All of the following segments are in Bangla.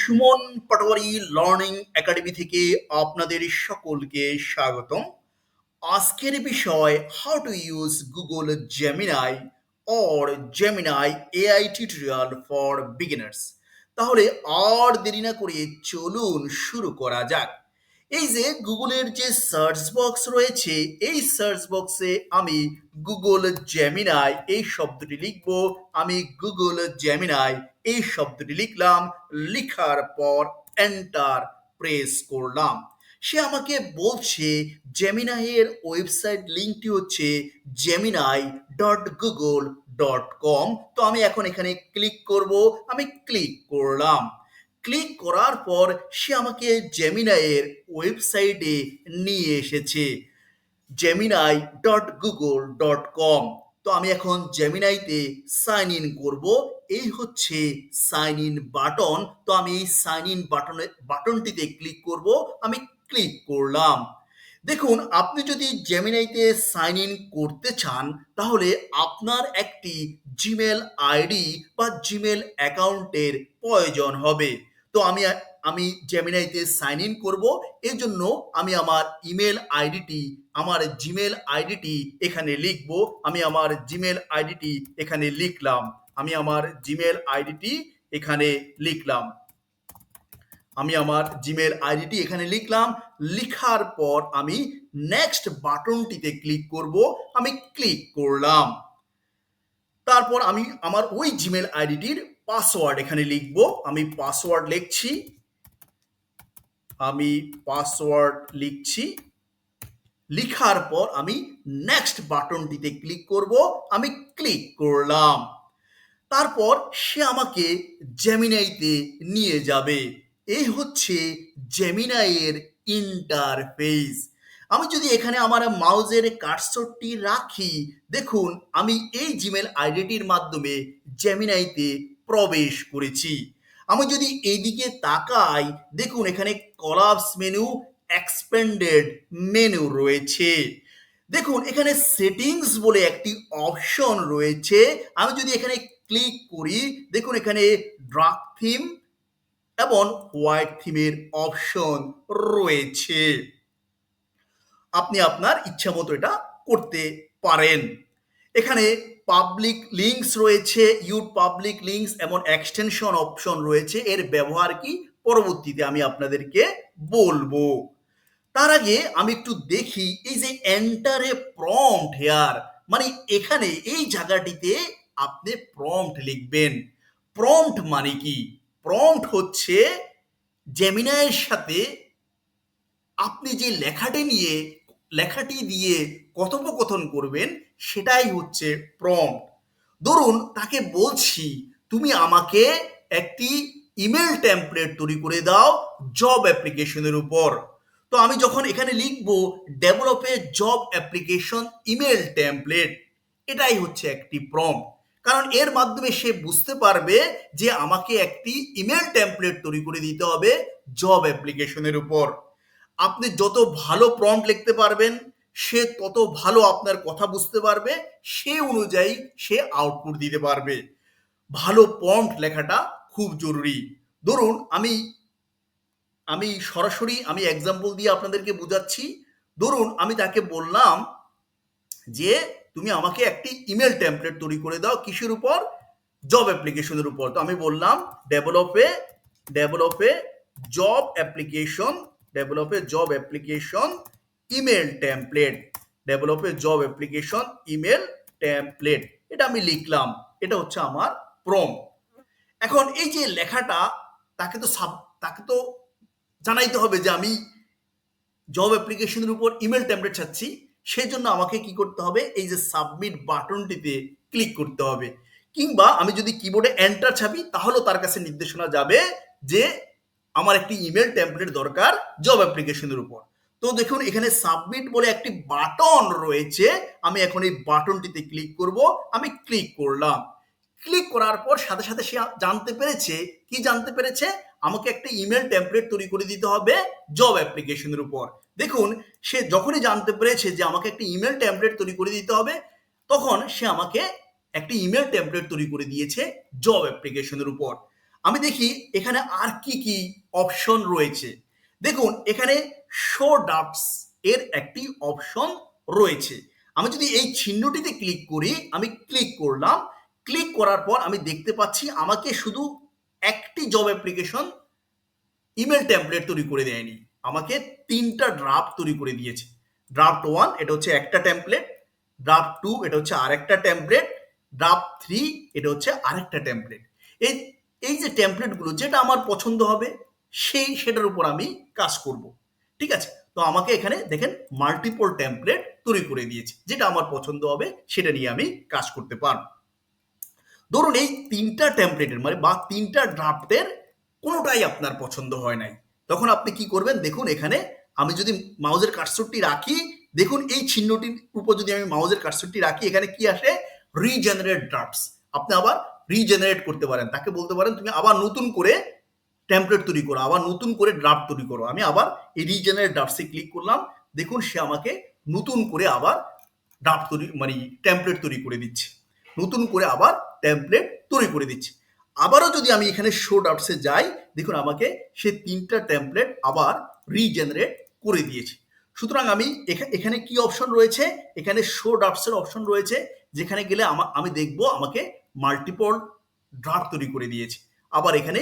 সুমন পাটোয়ারি লার্নিং একাডেমি থেকে আপনাদের সকলকে স্বাগতম। আজকের বিষয় how to use Google Gemini or Gemini AI tutorial for beginners. তাহলে আর দেরি না করে চলুন শুরু করা যাক। এই যে গুগলের যে সার্চ বক্স রয়েছে, এই সার্চ বক্সে আমি গুগল জেমিনাই এই শব্দটি লিখব। আমি গুগল জেমিনাই এই শব্দটি লিখলাম, লিখার পর এন্টার প্রেস করলাম। সে আমাকে বলছে জেমিনাইয়ের ওয়েবসাইট লিঙ্কটি হচ্ছে gemini.google.com। তো আমি এখন এখানে ক্লিক করব। আমি ক্লিক করলাম। ক্লিক করার পর সে আমাকে জেমিনাইয়ের ওয়েবসাইটে নিয়ে এসেছে, gemini.google.com। তো আমি এখন জেমিনাইতে সাইন ইন করব। এই হচ্ছে সাইন ইন বাটন। তো আমি এই সাইন ইন বাটনটিতে ক্লিক করব। আমি ক্লিক করলাম। দেখুন, আপনি যদি জেমিনাইতে সাইন ইন করতে চান তাহলে আপনার একটি জিমেল আইডি বা জিমেল অ্যাকাউন্টের প্রয়োজন হবে। তো আমি জেমিনাইতে সাইন ইন করব। এর জন্য আমি আমার ইমেল আইডিটি, আমার জিমেল আইডিটি এখানে লিখব। আমি আমার জিমেল আইডিটি এখানে লিখলাম। আমি আমার জিমেল আইডিটি এখানে লিখলাম। আমি আমার জিমেল আইডিটি এখানে লিখলাম। লিখার পর আমি নেক্সট বাটনটিতে ক্লিক করব। আমি ক্লিক করলাম। তারপর আমি আমার ওই জিমেল আইডিটির পাসওয়ার্ড এখানে লিখব। আমি পাসওয়ার্ড লিখছি। আমি পাসওয়ার্ড লিখছি। লিখার পর আমি নেক্সট বাটনটিতে ক্লিক করব। আমি ক্লিক করলাম। তারপর সে আমাকে জেমিনাইতে নিয়ে যাবে। এই হচ্ছে জেমিনাইয়ের ইন্টারফেস। আমি যদি এখানে আমার মাউসের কার্সরটি রাখি, দেখুন আমি এই জিমেল আইডিটির মাধ্যমে জেমিনাইতে প্রবেশ করেছি। আমি যদি এইদিকে তাকাই, দেখুন এখানে কলাপস মেনু, এক্সপেন্ডেড মেনু রয়েছে। দেখুন এখানে সেটিংস বলে একটি অপশন রয়েছে। আমি যদি এখানে ক্লিক করি, দেখুন এখানে ডার্ক থিম এবং হোয়াইট থিমের অপশন রয়েছে। আপনি আপনার ইচ্ছা মতো এটা করতে পারেন। এখানে পাবলিক লিঙ্কস রয়েছে, ইউজ পাবলিক লিঙ্কস এবং এক্সটেনশন অপশন রয়েছে। এর ব্যবহার কি পরবর্তীতে আমি আপনাদেরকে বলবো। তার আগে আমি একটু দেখি এই যে এন্টার এ প্রম্পট হেয়ার, মানে এখানে এই জায়গাটিতে আপনি প্রম্পট লিখবেন। প্রম্পট মানে কি? প্রম্পট হচ্ছে জেমিনাইয়ের সাথে আপনি যে লেখাটি দিয়ে কথোপকথন করবেন, সেটাই হচ্ছে প্রম্পট। ধরুন তাকে বলছি তুমি আমাকে একটি ইমেল টেমপ্লেট তৈরি করে দাও জব অ্যাপ্লিকেশনের উপর। তো আমি যখন এখানে লিখব develop a job application email template, এটাই হচ্ছে একটি প্রম্পট। কারণ এর মাধ্যমে সে বুঝতে পারবে যে আমাকে একটি ইমেল টেমপ্লেট তৈরি করে দিতে হবে জব অ্যাপ্লিকেশনের উপর। আপনি যত ভালো প্রম্পট লিখতে পারবেন, সে তত ভালো আপনার কথা বুঝতে পারবে, সে অনুযায়ী সে আউটপুট দিতে পারবে। ভালো প্রম্পট লেখাটা খুব জরুরি। ধরুন আমি সরাসরি এক্সাম্পল দিয়ে আপনাদেরকে বোঝাচ্ছি। ধরুন আমি তাকে বললাম যে তুমি আমাকে একটি ইমেল টেমপ্লেট তৈরি করে দাও, কিসের উপর? জব অ্যাপ্লিকেশনের উপর। তো আমি বললাম develop a job application, develop a job application email template, develop a job application email template. এটা আমি লিখলাম। এটা হচ্ছে আমার প্রম্পট। এখন এই যে লেখাটা, তাকে তো জানাইতে হবে যে আমি জব অ্যাপ্লিকেশনের উপর ইমেল টেমপ্লেট চাচ্ছি। সেই জন্য আমাকে কি করতে হবে? এই যে সাবমিট বাটনটিতে ক্লিক করতে হবে। কিংবা আমি যদি কিবোর্ডে এন্টার চাপি, তাহলেও তার কাছে নির্দেশনা যাবে যে আমার একটি ইমেল টেমপ্লেট দরকার জব অ্যাপ্লিকেশনের উপর। তো দেখুন এখানে সাবমিট বলে একটি বাটন রয়েছে। আমি এখন এই বাটনটিতে ক্লিক করব। আমি ক্লিক করলাম। ক্লিক করার পর সাথে সাথে সে জানতে পেরেছে আমাকে একটা ইমেল টেমপ্লেট তৈরি করে দিতে হবে জব অ্যাপ্লিকেশনের উপর। দেখুন সে যখনই জানতে পেরেছে যে আমাকে একটা ইমেল টেমপ্লেট তৈরি করে দিতে হবে, তখন সে আমাকে একটা ইমেল টেমপ্লেট তৈরি করে দিয়েছে জব অ্যাপ্লিকেশনের উপর। আমি দেখি এখানে আর কি কি অপশন রয়েছে। দেখুন এখানে শো ড্রাফটস এর একটি অপশন রয়েছে। আমি যদি এই চিহ্নটিতে ক্লিক করি, আমি ক্লিক করলাম, ক্লিক করার পর আমি দেখতে পাচ্ছি আমাকে শুধু একটি জব অ্যাপ্লিকেশন ইমেল টেমপ্লেট তৈরি করে দেয়নি, আমাকে তিনটা ড্রাফট তৈরি করে দিয়েছে। ড্রাফট ওয়ান এটা হচ্ছে একটা টেমপ্লেট, ড্রাফট টু এটা হচ্ছে আরেকটা টেমপ্লেট, ড্রাফট থ্রি এটা হচ্ছে আরেকটা টেমপ্লেট। এই এই যে টেমপ্লেটগুলো যেটা আমার পছন্দ হবে সেটার উপর আমি কাজ করব। ঠিক আছে, তো আমাকে এখানে দেখেন মাল্টিপল টেমপ্লেট তৈরি করে দিয়েছে, যেটা আমার পছন্দ হবে সেটা নিয়ে আমি কাজ করতে পারবো। ধরুন এই তিনটা টেমপ্লেটের মানে বা তিনটা ড্রাফটের কোনোটাই আপনার পছন্দ হয় নাই, তখন আপনি কি করবেন? দেখুন এখানে আমি যদি মাউজের কার্সরটি রাখি, দেখুন এই চিহ্নটির উপর যদি আমি মাউজের কার্সরটি রাখি, এখানে কি আসে? Regenerate drafts. আপনি আবার রিজেনারেট করতে পারেন, তাকে বলতে পারেন তুমি আবার নতুন করে টেমপ্লেট তৈরি করো, আবার নতুন করে ড্রাফট তৈরি করো। আমি আবার এই রিজেনারেট ড্রাফটসে ক্লিক করলাম, দেখুন সে আমাকে নতুন করে আবার ড্রাফট তৈরি মানে টেমপ্লেট তৈরি করে দিচ্ছে, নতুন করে আবার টেমপ্লেট তৈরি করে দিচ্ছে। আবারও যদি আমি এখানে শো ড্রাফটসে যাই, দেখুন আমাকে সে তিনটা টেমপ্লেট আবার রিজেনারেট করে দিয়েছে। সুতরাং আমি এখানে কি অপশন রয়েছে? এখানে শো ড্রাফটসের অপশন রয়েছে, যেখানে গেলে আমি দেখবো আমাকে মাল্টিপল ড্রাফট তৈরি করে দিয়েছে। আবার এখানে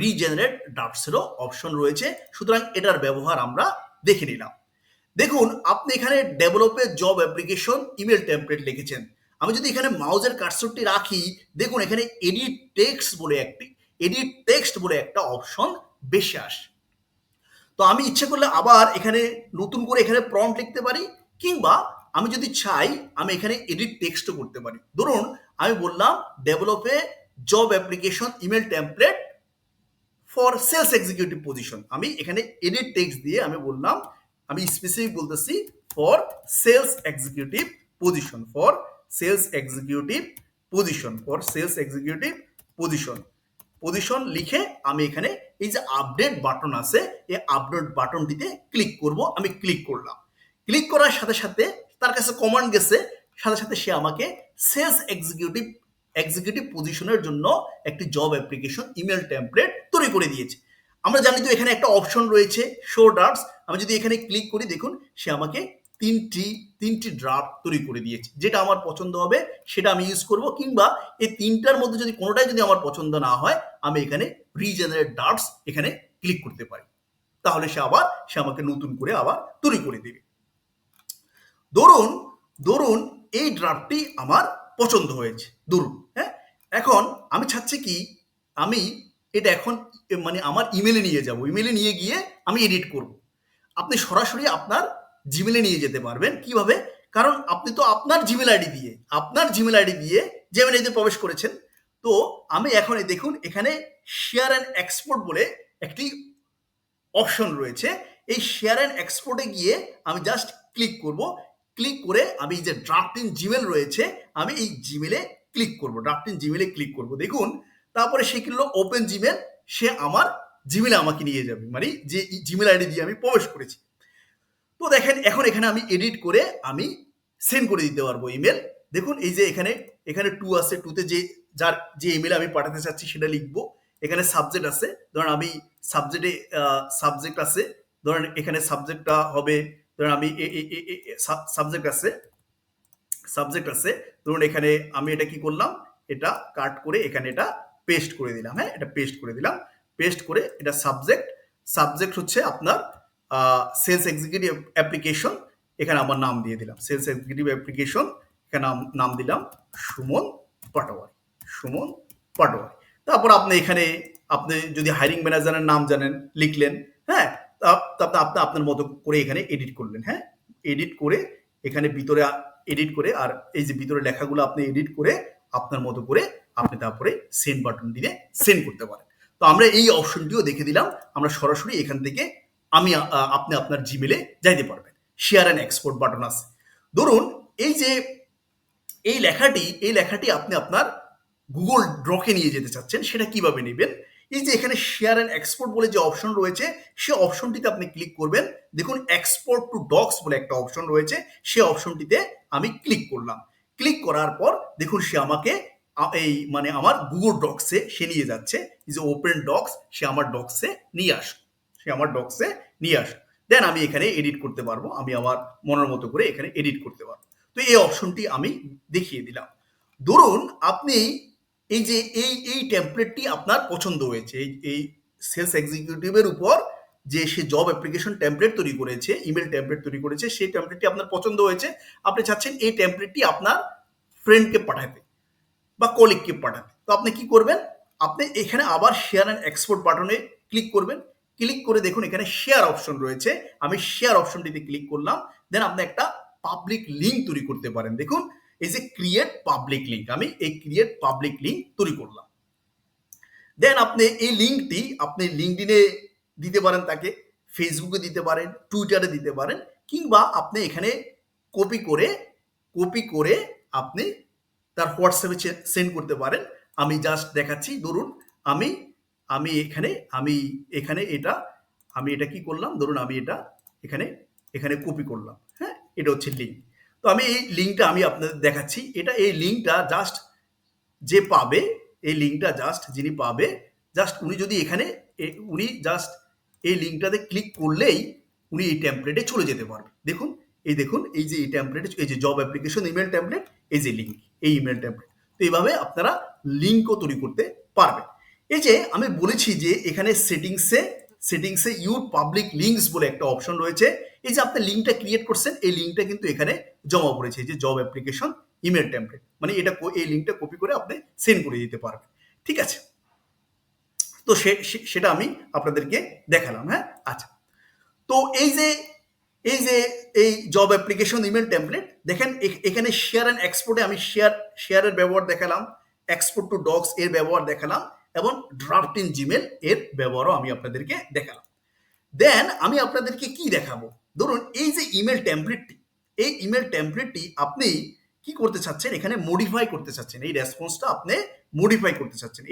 রিজেনারেট ড্রাফটসেরও অপশন রয়েছে। সুতরাং এটার ব্যবহার আমরা দেখে নিলাম। দেখুন আপনি এখানে ডেভেলপের জব অ্যাপ্লিকেশন ইমেল টেমপ্লেট লিখেছেন। আমি যদি এখানে মাউজের কার্সরটি রাখি, দেখুন এখানে এডিট টেক্সট বলে একটা অপশন বেশি আসে। তো আমি ইচ্ছে করলে আবার এখানে নতুন করে এখানে প্রম্পট লিখতে পারি, কিংবা আমি যদি চাই আমি এখানে এডিট টেক্সটও করতে পারি। ধরুন আমি বললাম develop a job application email template for sales executive position. আমি এখানে এডিট টেক্সট দিয়ে আমি বললাম, আমি স্পেসিফিক বলতেছি for sales executive position, for sales executive position, for sales executive position, position লিখে আমি এখানে এই যে আপডেট বাটন আছে, এই আপডেট বাটনটিতে ক্লিক করব। আমি ক্লিক করলাম, ক্লিক করার সাথে সাথে তার কাছে কমান্ড গেছে, সাথে সাথে সে আমাকে সেলস এক্সিকিউটিভ পজিশনের জন্য একটি জব অ্যাপ্লিকেশন ইমেল টেমপ্লেট তৈরি করে দিয়েছে। আমরা জানি তো এখানে একটা অপশন রয়েছে শো ড্রাফটস। আমি যদি এখানে ক্লিক করি, দেখুন সে আমাকে তিনটি ড্রাফট তৈরি করে দিয়েছে, যেটা আমার পছন্দ হবে সেটা আমি ইউজ করব, কিংবা এই তিনটার মধ্যে যদি কোনোটাই যদি আমার পছন্দ না হয়, আমি এখানে রিজেনারেট ড্রাফটস এখানে ক্লিক করতে পারি, তাহলে সে আমাকে নতুন করে আবার তৈরি করে দেবে। ধরুন ধরুন এই ড্রাফটটি আমার পছন্দ হয়েছে, ধরুন হ্যাঁ। এখন আমি চাচ্ছি কি, আমি এটা এখন মানে আমার ইমেলে নিয়ে যাব, ইমেলে নিয়ে গিয়ে আমি এডিট করব। আপনি সরাসরি আপনার জিমেলে নিয়ে যেতে পারবেন। কিভাবে? কারণ আপনি তো আপনার জিমেল আইডি দিয়ে জেমিনিতে প্রবেশ করেছেন। তো আমি এখন দেখুন এখানে শেয়ার অ্যান্ড এক্সপোর্ট বলে একটি অপশন রয়েছে। এই শেয়ার অ্যান্ড এক্সপোর্টে গিয়ে আমি জাস্ট ক্লিক করব, ক্লিক করে আমি যে ড্রাফট ইন জিমেল রয়েছে, আমি এই জিমেলে ক্লিক করব, ড্রাফট ইন জিমেলে ক্লিক করব। দেখুন তারপরে সে কিনলো ওপেন জিমেল, সে আমার জিমেলে আমাকে নিয়ে যাবে, মানে যে জিমেল আইডি দিয়ে আমি প্রবেশ করেছি। তো দেখেন এখন এখানে আমি এডিট করে আমি সেন্ড করে দিতে পারবো ইমেল। দেখুন এই যে এখানে টু আছে, টুতে যে ইমেল আমি পাঠাতে চাচ্ছি সেটা লিখবো। এখানে সাবজেক্ট আছে, ধরেন আমি সাবজেক্ট আছে, ধরেন এখানে সাবজেক্টটা হবে, ধরেন আমি সাবজেক্ট আছে, ধরুন এখানে আমি এটা কি করলাম, এটা কাট করে এখানে এটা পেস্ট করে দিলাম। হ্যাঁ, এটা পেস্ট করে দিলাম, পেস্ট করে এটা সাবজেক্ট হচ্ছে আপনার সেলস এক্সিকিউটিভ অ্যাপ্লিকেশন, এখানে আমার নাম দিয়ে দিলাম সেলস এক্সিকিউটিভ অ্যাপ্লিকেশন, এখানে নাম দিলাম সুমন পাটোয়ারি। তারপর আপনি যদি হায়ারিং ম্যানেজারের নাম জানেন লিখলেন। হ্যাঁ, তারপর আপনি আপনার মতো করে এখানে এডিট করলেন। হ্যাঁ, এডিট করে এখানে ভিতরে এডিট করে, আর এই যে ভিতরে লেখাগুলো আপনি এডিট করে আপনার মতো করে আপনি তারপরে সেন্ড বাটন দিয়ে সেন্ড করতে পারেন। তো আমরা এই অপশনটিও দেখে দিলাম, আমরা সরাসরি এখান থেকে আপনি আপনার জিমেলে যাইতে পারবেন। শেয়ার অ্যান্ড এক্সপোর্ট বাটন আছে। ধরুন এই যে এই লেখাটি আপনি আপনার গুগল ড্রকে নিয়ে যেতে চাচ্ছেন, সেটা কিভাবে নেবেন? এই যে এখানে শেয়ার অ্যান্ড এক্সপোর্ট বলে যে অপশন রয়েছে, সে অপশনটিতে আপনি ক্লিক করবেন। দেখুন এক্সপোর্ট টু ডক্স বলে একটা অপশন রয়েছে, সে অপশনটিতে আমি ক্লিক করলাম। ক্লিক করার পর দেখুন সে আমাকে এই মানে আমার গুগল ডক্সে সে নিয়ে যাচ্ছে, এই যে ওপেন ডক্স, সে আমার ডক্সে নিয়ে আসুক, সে আমার ডক্সে নিয়ে আসুক। দেন আমি এখানে এডিট করতে পারবো, আমি আমার মনের মতো করে এখানে এডিট করতে পারবো। তো এই অপশনটি আমি দেখিয়ে দিলাম। ধরুন আপনি এই যে এই টেমপ্লেটটি আপনার পছন্দ হয়েছে, এই সেলস এক্সিকিউটিভের উপর যে সে জব অ্যাপ্লিকেশন টেমপ্লেট তৈরি করেছে, ইমেল টেমপ্লেট তৈরি করেছে, সেই টেমপ্লেটটি আপনার পছন্দ হয়েছে, আপনি চাচ্ছেন এই টেমপ্লেটটি আপনার ফ্রেন্ডকে পাঠাতে বা কলিগকে পাঠাতে। তো আপনি কি করবেন, আপনি এখানে আবার শেয়ার অ্যান্ড এক্সপোর্ট বাটনে ক্লিক করবেন। ক্লিক করে দেখুন এখানে শেয়ার অপশন রয়েছে, আমি শেয়ার অপশনটিতে ক্লিক করলাম। দেন আপনি একটা পাবলিক লিঙ্ক তৈরি করতে পারেন। দেখুন এই যে ক্রিয়েট পাবলিক লিঙ্ক, আমি এই ক্রিয়েট পাবলিক লিঙ্ক তৈরি করলাম। দেন আপনি এই লিঙ্কটি আপনি লিঙ্কডিনে দিতে পারেন, তাকে ফেসবুকে দিতে পারেন, টুইটারে দিতে পারেন, কিংবা আপনি এখানে কপি করে কপি করে আপনি তার হোয়াটসঅ্যাপে সেন্ড করতে পারেন। আমি জাস্ট দেখাচ্ছি, ধরুন আমি আমি এখানে আমি এখানে এটা আমি এটা কি করলাম, ধরুন আমি এটা এখানে এখানে কপি করলাম। হ্যাঁ, এটা হচ্ছে লিঙ্ক। তো আমি এই লিঙ্কটা আমি আপনাদের দেখাচ্ছি। এটা এই লিঙ্কটা জাস্ট যে পাবে, এই লিঙ্কটা জাস্ট যিনি পাবে, জাস্ট উনি যদি এখানে উনি জাস্ট এই লিঙ্কটাতে ক্লিক করলেই উনি এই টেমপ্লেটে চলে যেতে পারবে। দেখুন দেখুন এই যে এই টেমপ্লেটে, এই যে জব অ্যাপ্লিকেশন ইমেল টেমপ্লেট, এই যে লিঙ্ক, এই ইমেল টেমপ্লেট। তো এইভাবে আপনারা লিঙ্কও তৈরি করতে পারবেন। এই যে আমি বলেছি যে এখানে সেটিংসে ইউর পাবলিক লিঙ্কস বলে একটা অপশন রয়েছে। এই যে আপনি লিঙ্কটা ক্রিয়েট করছেন, এই লিঙ্কটা কিন্তু এখানে জমা পড়েছে, এই যে জব অ্যাপ্লিকেশন ইমেল টেমপ্লেট, মানে এটা এই লিঙ্কটা কপি করে আপনি সেন্ড করে দিতে পারবেন। ঠিক আছে, তো সেটা আমি আপনাদেরকে দেখালাম। হ্যাঁ, আচ্ছা। তো এই যে এই জব অ্যাপ্লিকেশন ইমেল টেমপ্লেট দেখেন, এখানে শেয়ার অ্যান্ড এক্সপোর্টে আমি শেয়ারের ব্যবহার দেখালাম, এক্সপোর্ট টু ডক্স এর ব্যবহার দেখালাম, এবং ড্রাফট ইন জিমেল এর ব্যবহারও আমি আপনাদেরকে দেখালাম। দেন আমি আপনাদেরকে কি দেখাবো, ধরুন এই যে ইমেল টেমপ্লেটটি, এই ইমেল টেমপ্লেটটি আপনি কি করতে চাচ্ছেন, এখানে মডিফাই করতে চাচ্ছেন, এই রেসপন্সটা আপনি মডিফাই করতে চাচ্ছেন,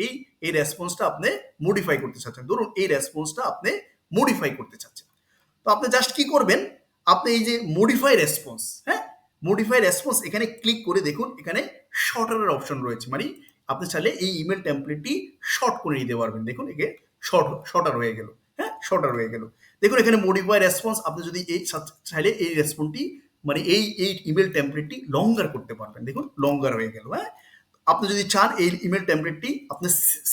এই রেসপন্সটা আপনি মডিফাই করতে চাচ্ছেন। ধরুন এই রেসপন্সটা আপনি মডিফাই করতে চাচ্ছেন। তো আপনি জাস্ট কি করবেন, আপনি এই যে মডিফাই রেসপন্স, হ্যাঁ, মডিফাই রেসপন্স এখানে ক্লিক করে দেখুন এখানে শর্টারের অপশন রয়েছে, মানে আপনি চাইলে এই ইমেল টেমপ্লেটটি শর্ট করে নিতে পারবেন। দেখুন একে শর্টার হয়ে গেল। হ্যাঁ, শর্টার হয়ে গেল। দেখুন এখানে মডিফাই রেসপন্স, আপনি যদি এই চাইলে এই রেসপন্সটি মানে এই ইমেল টেমপ্লেটটি লঙ্গার করতে পারবেন। দেখুন লঙ্গার হয়ে গেল। হ্যাঁ, আপনি যদি চান এই ইমেল টেমপ্লেটটি আপনি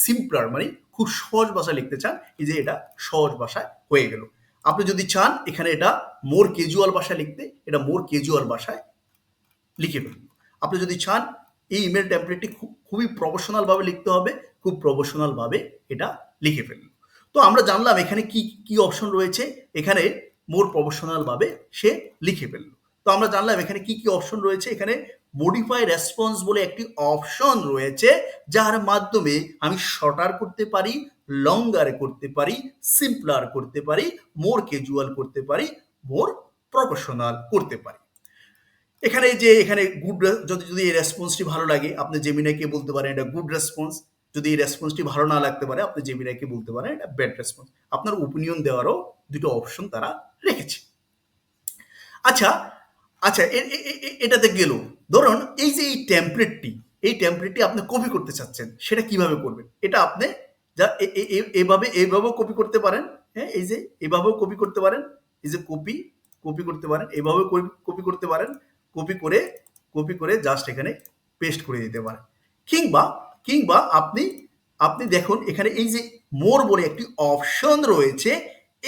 সিম্পলার মানে খুব সহজ ভাষায় লিখতে চান, এই যে এটা সহজ ভাষায় হয়ে গেল। আপনি যদি চান এখানে এটা মোর ক্যাজুয়াল ভাষায় লিখতে, এটা মোর ক্যাজুয়াল ভাষায় লিখে ফেলুন। আপনি যদি চান এই ইমেল টেমপ্লেটটি খুবই প্রফেশনাল ভাবে লিখতে হবে, খুব প্রফেশনাল ভাবে এটা লিখে ফেলুন। তো আমরা জানলাম এখানে কি কি অপশন রয়েছে, এখানে মোর প্রফেশনাল ভাবে সে লিখে ফেললো। তো আমরা জানলাম এখানে কি কি অপশন রয়েছে, এখানে মডিফাই রেসপন্স বলে একটি অপশন রয়েছে, যার মাধ্যমে আমি শর্টার করতে পারি, লঙ্গার করতে পারি, সিম্পলার করতে পারি, মোর ক্যাজুয়াল করতে পারি, মোর প্রফেশনাল করতে পারি। এখানে যে এখানে গুড, যদি এই রেসপন্সটি ভালো লাগে আপনি জেমিনাইকে বলতে পারেন এটা গুড রেসপন্স। যদি এই রেসপন্সটি ভালো না লাগতে পারে আপনি জেমিনাইকে বলতে পারেন এটা ব্যাড রেসপন্স। আপনার ওপিনিয়ন দেওয়ারও দুটো অপশন তারা রেখেছে। আচ্ছা আচ্ছা, এটাতে গেল। ধরুন এই যে এই টেমপ্লেটটি আপনি কপি করতে চাচ্ছেন, সেটা কিভাবে করবেন? এটা আপনি যা এভাবেও কপি করতে পারেন। হ্যাঁ, এই যে এভাবেও কপি করতে পারেন, এই যে কপি করতে পারেন, এভাবেও কপি করতে পারেন। কপি করে জাস্ট এখানে পেস্ট করে দিতে পারেন। কিংবা কিংবা আপনি আপনি দেখুন এখানে এই যে মোর বলে একটি অপশন রয়েছে,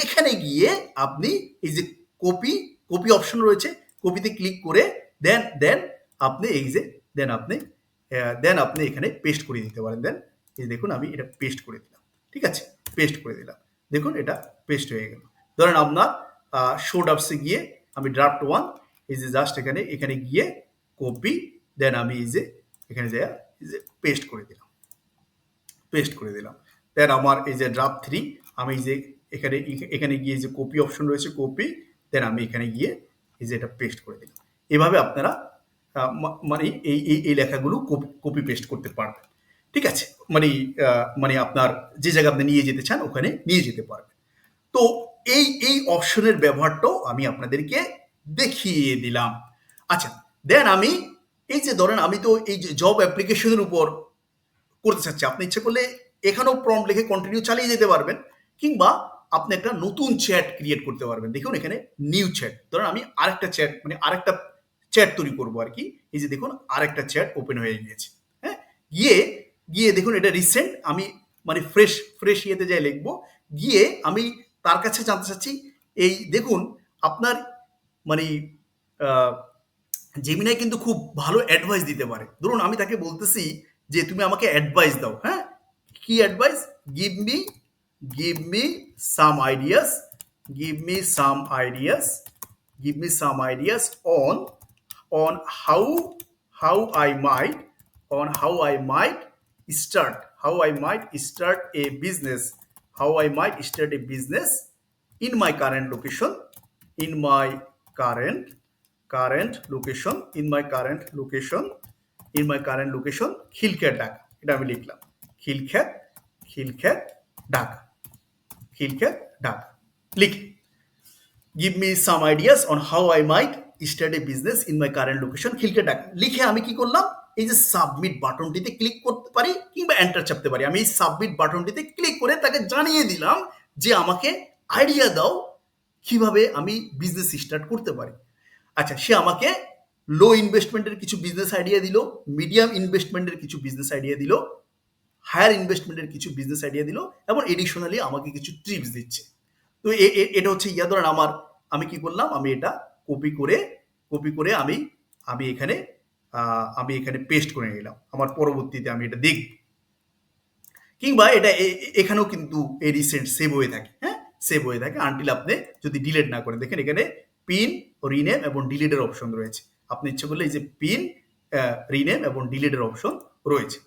এখানে গিয়ে আপনি এই যে কপি কপি অপশন রয়েছে, কপিতে ক্লিক করে দেন দেন আপনি এই যে দেন আপনি এখানে পেস্ট করে দিতে পারেন। দেন এই দেখুন আমি এটা পেস্ট করে দিলাম। ঠিক আছে, পেস্ট করে দিলাম। দেখুন এটা পেস্ট হয়ে গেল। ধরেন আপনার শো ড্রাফটসে গিয়ে আমি ড্রাফট 1 এই যে জাস্ট এখানে গিয়ে কপি, দেন আমি এই যে এখানে যাই এই যে পেস্ট করে দিলাম। দেন আমার এই যে ড্রাফট 3 আমি এই যে এখানে গিয়ে যে কপি অপশন রয়েছে, কপি, দেন আমি এখানে গিয়ে এই যে এটা পেস্ট করে দিলাম। এভাবে আপনারা মানে এই লেখাগুলো কপি পেস্ট করতে পারবেন। ঠিক আছে, মানে আপনার যে জায়গায় আপনি নিয়ে যেতে চান ওখানে নিয়ে যেতে পারবেন। তো এই অপশনের ব্যবহারটাও আমি আপনাদেরকে দেখিয়ে দিলাম। আচ্ছা, দেন আমি এই যে ধরেন আমি তো এই যে জব অ্যাপ্লিকেশনের উপর করতে চাচ্ছে। আপনি ইচ্ছে করলে এখানেও প্রম্পট লিখে কন্টিনিউ চালিয়ে যেতে পারবেন, কিংবা আপনি একটা নতুন চ্যাট ক্রিয়েট করতে পারবেন। দেখুন এখানে নিউ চ্যাট, ধরুন আমি আরেকটা চ্যাট মানে আরেকটা চ্যাট তৈরি করবো আর কি। এই যে দেখুন আরেকটা চ্যাট ওপেন হয়ে গিয়েছে। হ্যাঁ, গিয়ে গিয়ে দেখুন এটা রিসেন্ট, আমি মানে ফ্রেশ ফ্রেশ ইয়েতে যাই লিখবো। গিয়ে আমি তার কাছে জানতে চাচ্ছি, এই দেখুন আপনার মানে জেমিনাই কিন্তু খুব ভালো অ্যাডভাইস দিতে পারে। ধরুন আমি তাকে বলতেছি যে তুমি আমাকে অ্যাডভাইস দাও। হ্যাঁ, কি advice? Give me some ideas, give me some ideas, give me some ideas on how I might start a business, how I might start a business in my current location, in my current location Khilkhet Dhaka. এটা আমি লিখলাম খিলক্ষেত, খিলক্ষেত ঢাকা, খিলক্ষেত ঢাকা লিখি। give me some ideas on how I might start a business in my current location Khilkhet Dhaka লিখে আমি কি করলাম, এই যে সাবমিট বাটনটিতে ক্লিক করতে পারি কিংবা এন্টার চাপতে পারি। আমি এই সাবমিট বাটনটিতে ক্লিক করে তাকে জানিয়ে দিলাম যে আমাকে আইডিয়া দাও কিভাবে আমি বিজনেস স্টার্ট করতে পারি। আচ্ছা, সে আমাকে লো ইনভেস্টমেন্টের কিছু বিজনেস আইডিয়া দিল, মিডিয়াম ইনভেস্টমেন্টের কিছু বিজনেস আইডিয়া দিল, হায়ার ইনভেস্টমেন্টের কিছু বিজনেস আইডিয়া দিল, এবং এডিশনালি আমাকে কিছু টিপস দিচ্ছে। তো এটা হচ্ছে ধরেন আমি কি করলাম, আমি এটা কপি করে আমি এখানে পেস্ট করে নিলাম। আমার পরবর্তীতে আমি এটা দেখব, কিংবা এটা এখানেও কিন্তু এই রিসেন্ট সেভ হয়ে থাকে। হ্যাঁ, সেভ হয়ে থাকে আনটিল আপনি যদি ডিলিট না করেন। দেখেন এখানে পিন, রিনেম এবং ডিলিটের অপশন রয়েছে। আপনি ইচ্ছে করলে এই যে পিন, রিনেম এবং ডিলিটের অপশন রয়েছে।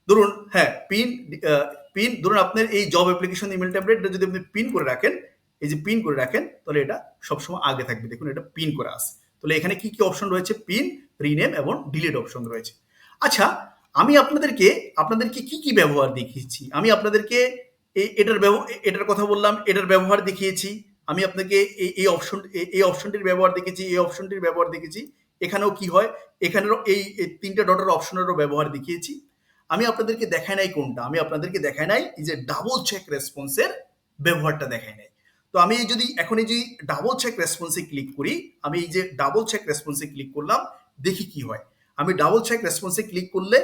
ধরুন হ্যাঁ, পিন ধরুন আপনার এই জব অ্যাপ্লিকেশন ইমেল টেমপ্লেট যদি আপনি পিন করে রাখেন, এই যে পিন করে রাখেন, তাহলে এটা সবসময় আগে থাকবে। দেখুন এটা পিন করে আসে। তাহলে এখানে কি কি অপশন রয়েছে? পিন, রিনেম এবং ডিলিট অপশন রয়েছে। আচ্ছা, আমি আপনাদেরকে কি কি ব্যবহার দেখিয়েছি? আমি আপনাদেরকে এটার কথা বললাম, এটার ব্যবহার দেখিয়েছি। আমি আপনাকে এই অপশনটির ব্যবহার দেখেছি, এই অপশনটির ব্যবহার দেখেছি। এখানেও কি হয়, এখানেরও এই তিনটা ডটের অপশনেরও ব্যবহার দেখিয়েছি। আমি আপনাদেরকে দেখাই নাই কোনটা, আমি আপনাদেরকে দেখাই নাই এই যে ডাবল চেক রেসপন্সের ব্যবহারটা দেখাই নাই। তো আমি যদি এখন এই যে ডাবল চেক রেসপন্সে ক্লিক করি, আমি এই যে ডাবল চেক রেসপন্সে ক্লিক করলাম, দেখি কি হয়। আমি ডাবল চেক রেসপন্সে ক্লিক করলে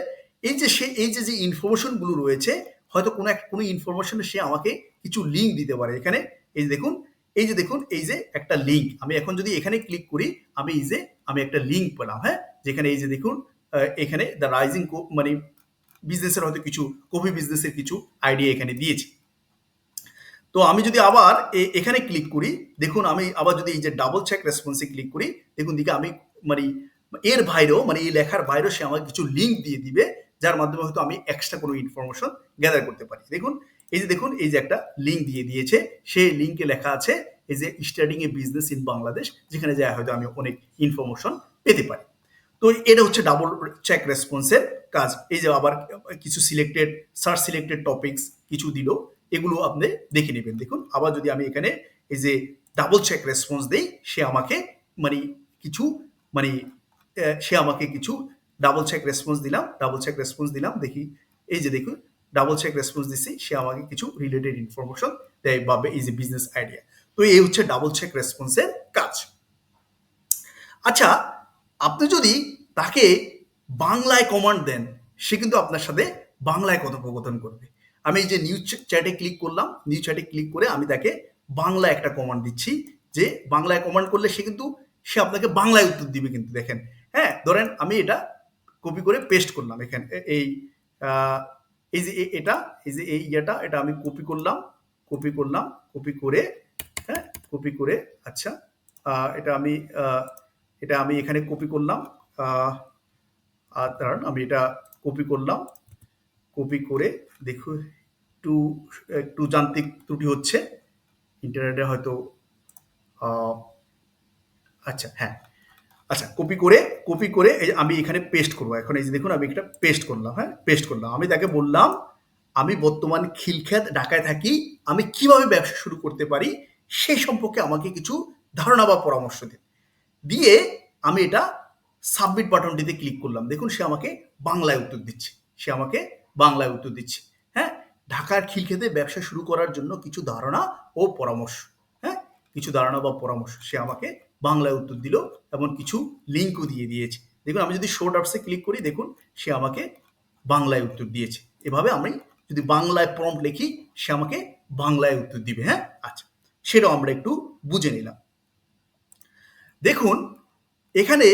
এই যে ইনফরমেশনগুলো রয়েছে, হয়তো কোনো ইনফরমেশনে সে আমাকে কিছু লিঙ্ক দিতে পারে। এখানে এই যে দেখুন এই যে একটা লিঙ্ক, আমি এখন যদি এখানে ক্লিক করি, আমি একটা লিঙ্ক পেলাম। হ্যাঁ, যেখানে এই যে দেখুন এখানে দ্য রাইজিং মানে বিজনেসের হয়তো কিছু কফি বিজনেসের কিছু আইডিয়া এখানে দিয়েছি। তো আমি যদি আবার এখানে ক্লিক করি, দেখুন আমি আবার যদি এই যে ডাবল চেক রেসপন্সে ক্লিক করি, দেখুন দিকে আমি মানে এর বাইরেও মানে এই লেখার বাইরেও সে আমাকে কিছু লিঙ্ক দিয়ে দিবে, যার মাধ্যমে হয়তো আমি এক্সট্রা কোনো ইনফরমেশন গ্যাদার করতে পারি। দেখুন এই যে একটা লিঙ্ক দিয়ে দিয়েছে, সেই লিঙ্কে লেখা আছে এই যে starting A business in Bangladesh, যেখানে যায় হয়তো আমি অনেক ইনফরমেশন পেতে পারি। তো এটা হচ্ছে ডাবল চেক রেসপন্সের কাজ। এই যে আবার কিছু সার্চ সিলেক্টেড টপিকস কিছু দিল, এগুলো আপনি দেখে নেবেন। দেখুন আবার যদি আমি এখানে এই যে ডাবল চেক রেসপন্স দেই, সে আমাকে মানে কিছু মানে সে আমাকে কিছু ডাবল চেক রেসপন্স দিলাম, দেখি এই যে দেখুন ডাবল চেক রেসপন্স দিচ্ছি, সে আমাকে কিছু রিলেটেড ইনফরমেশন দেয় বা এই যে বিজনেস আইডিয়া। তো এই হচ্ছে ডাবল চেক রেসপন্সের কাজ। আচ্ছা, আপনি যদি তাকে বাংলায় কমান্ড দেন, সে কিন্তু আপনার সাথে বাংলায় কথোপকথন করবে। আমি এই যে নিউজ চ্যাটে ক্লিক করলাম, নিউজ চ্যাটে ক্লিক করে আমি তাকে বাংলায় একটা কমান্ড দিচ্ছি, যে বাংলায় কমান্ড করলে সে আপনাকে বাংলায় উত্তর দিবে কিন্তু। দেখেন, হ্যাঁ, ধরেন আমি এটা কপি করে পেস্ট করলাম এখানে, এই যে এটা আমি কপি করলাম, হ্যাঁ, কপি করে আচ্ছা এটা আমি এখানে কপি করলাম। আর দাঁড়ান, আমি এটা কপি করে দেখো, একটু যান্ত্রিক ত্রুটি হচ্ছে ইন্টারনেটে হয়তো। আচ্ছা, হ্যাঁ, আচ্ছা, কপি করে আমি এখানে পেস্ট করবো। এখন এই যে দেখুন আমি এটা পেস্ট করলাম। হ্যাঁ, পেস্ট করলাম। আমি তাকে বললাম আমি বর্তমান খিলক্ষেত ঢাকায় থাকি, আমি কিভাবে ব্যবসা শুরু করতে পারি সেই সম্পর্কে আমাকে কিছু ধারণা বা পরামর্শ দিন। দিয়ে আমি এটা সাবমিট বাটনটিতে ক্লিক করলাম। দেখুন সে আমাকে বাংলায় উত্তর দিচ্ছে, সে আমাকে বাংলায় উত্তর দিচ্ছি। হ্যাঁ, ঢাকার খিলক্ষেতে ব্যবসা শুরু করার জন্য কিছু ধারণা ও পরামর্শ। হ্যাঁ, কিছু ধারণা বা পরামর্শ সে আমাকে বাংলায় উত্তর দিল এবং কিছু লিঙ্কও দিয়ে দিয়েছে। দেখুন আমি যদি শো ডটসে ক্লিক করি, দেখুন সে আমাকে বাংলায় উত্তর দিয়েছে। এভাবে আমি যদি বাংলায় প্রম্পট লিখি সে আমাকে বাংলায় উত্তর দিবে। হ্যাঁ, আচ্ছা, সেটাও আমরা একটু বুঝে নিলাম। দেখুন এখানে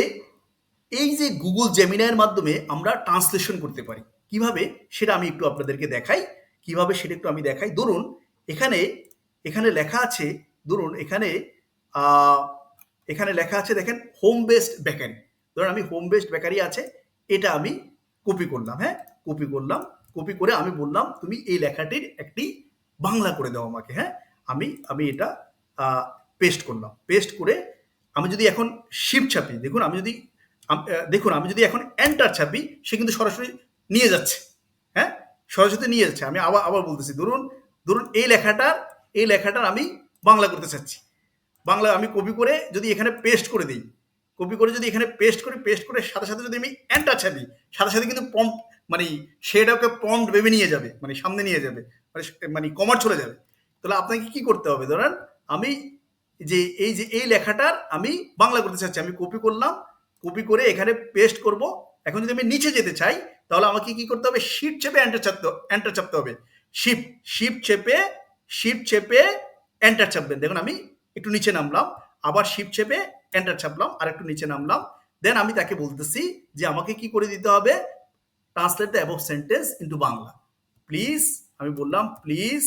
এই যে গুগল জেমিনাইয়ের মাধ্যমে আমরা ট্রান্সলেশন করতে পারি কিভাবে, সেটা আমি একটু আপনাদেরকে দেখাই। কিভাবে সেটা একটু আমি দেখাই। ধরুন এখানে এখানে লেখা আছে, ধরুন এখানে আহ, এখানে লেখা আছে দেখেন হোম বেসড বেকারি। ধরুন আমি হোম বেসড বেকারি আছে, এটা আমি কপি করলাম। হ্যাঁ, কপি করলাম। কপি করে আমি বললাম তুমি এই লেখাটির একটি বাংলা করে দাও আমাকে। হ্যাঁ, আমি আমি এটা পেস্ট করলাম। পেস্ট করে আমি যদি এখন শিফট চাপি, দেখুন আমি যদি দেখুন আমি যদি এখন এন্টার চাপি সে কিন্তু সরাসরি নিয়ে যাচ্ছে। হ্যাঁ, সরাসরি নিয়ে যাচ্ছে। আমি আবার আবার বলতেছি, ধরুন ধরুন এই লেখাটার আমি বাংলা করতে চাচ্ছি। বাংলা আমি কপি করে যদি এখানে পেস্ট করে দিই, কপি করে যদি এখানে পেস্ট করে সাথে সাথে যদি আমি এন্টার চাপি, সাথে সাথে কিন্তু প্রম্পট মানে সেটাকে প্রম্পট ভেবে নিয়ে যাবে, মানে সামনে নিয়ে যাবে, মানে মানে কমার চলে যাবে। তাহলে আপনাকে কি করতে হবে, ধরেন আমি যে এই লেখাটার আমি বাংলা করতে চাচ্ছি, আমি কপি করলাম, কপি করে এখানে পেস্ট করব। এখন যদি আমি নিচে যেতে চাই তাহলে আমাকে কি করতে হবে, শিফট চেপে এন্টার চাপতে হবে। শিফট চেপে এন্টার চাপবেন। দেখুন আমি একটু নিচে নামলাম, আবার শিফট চেপে এন্টার চাপলাম, আর একটু নিচে নামলাম। দেন আমি তাকে বলতেছি যে আমাকে কি করে দিতে হবে, translate the above sentence into Bangla please. আমি বললাম প্লিজ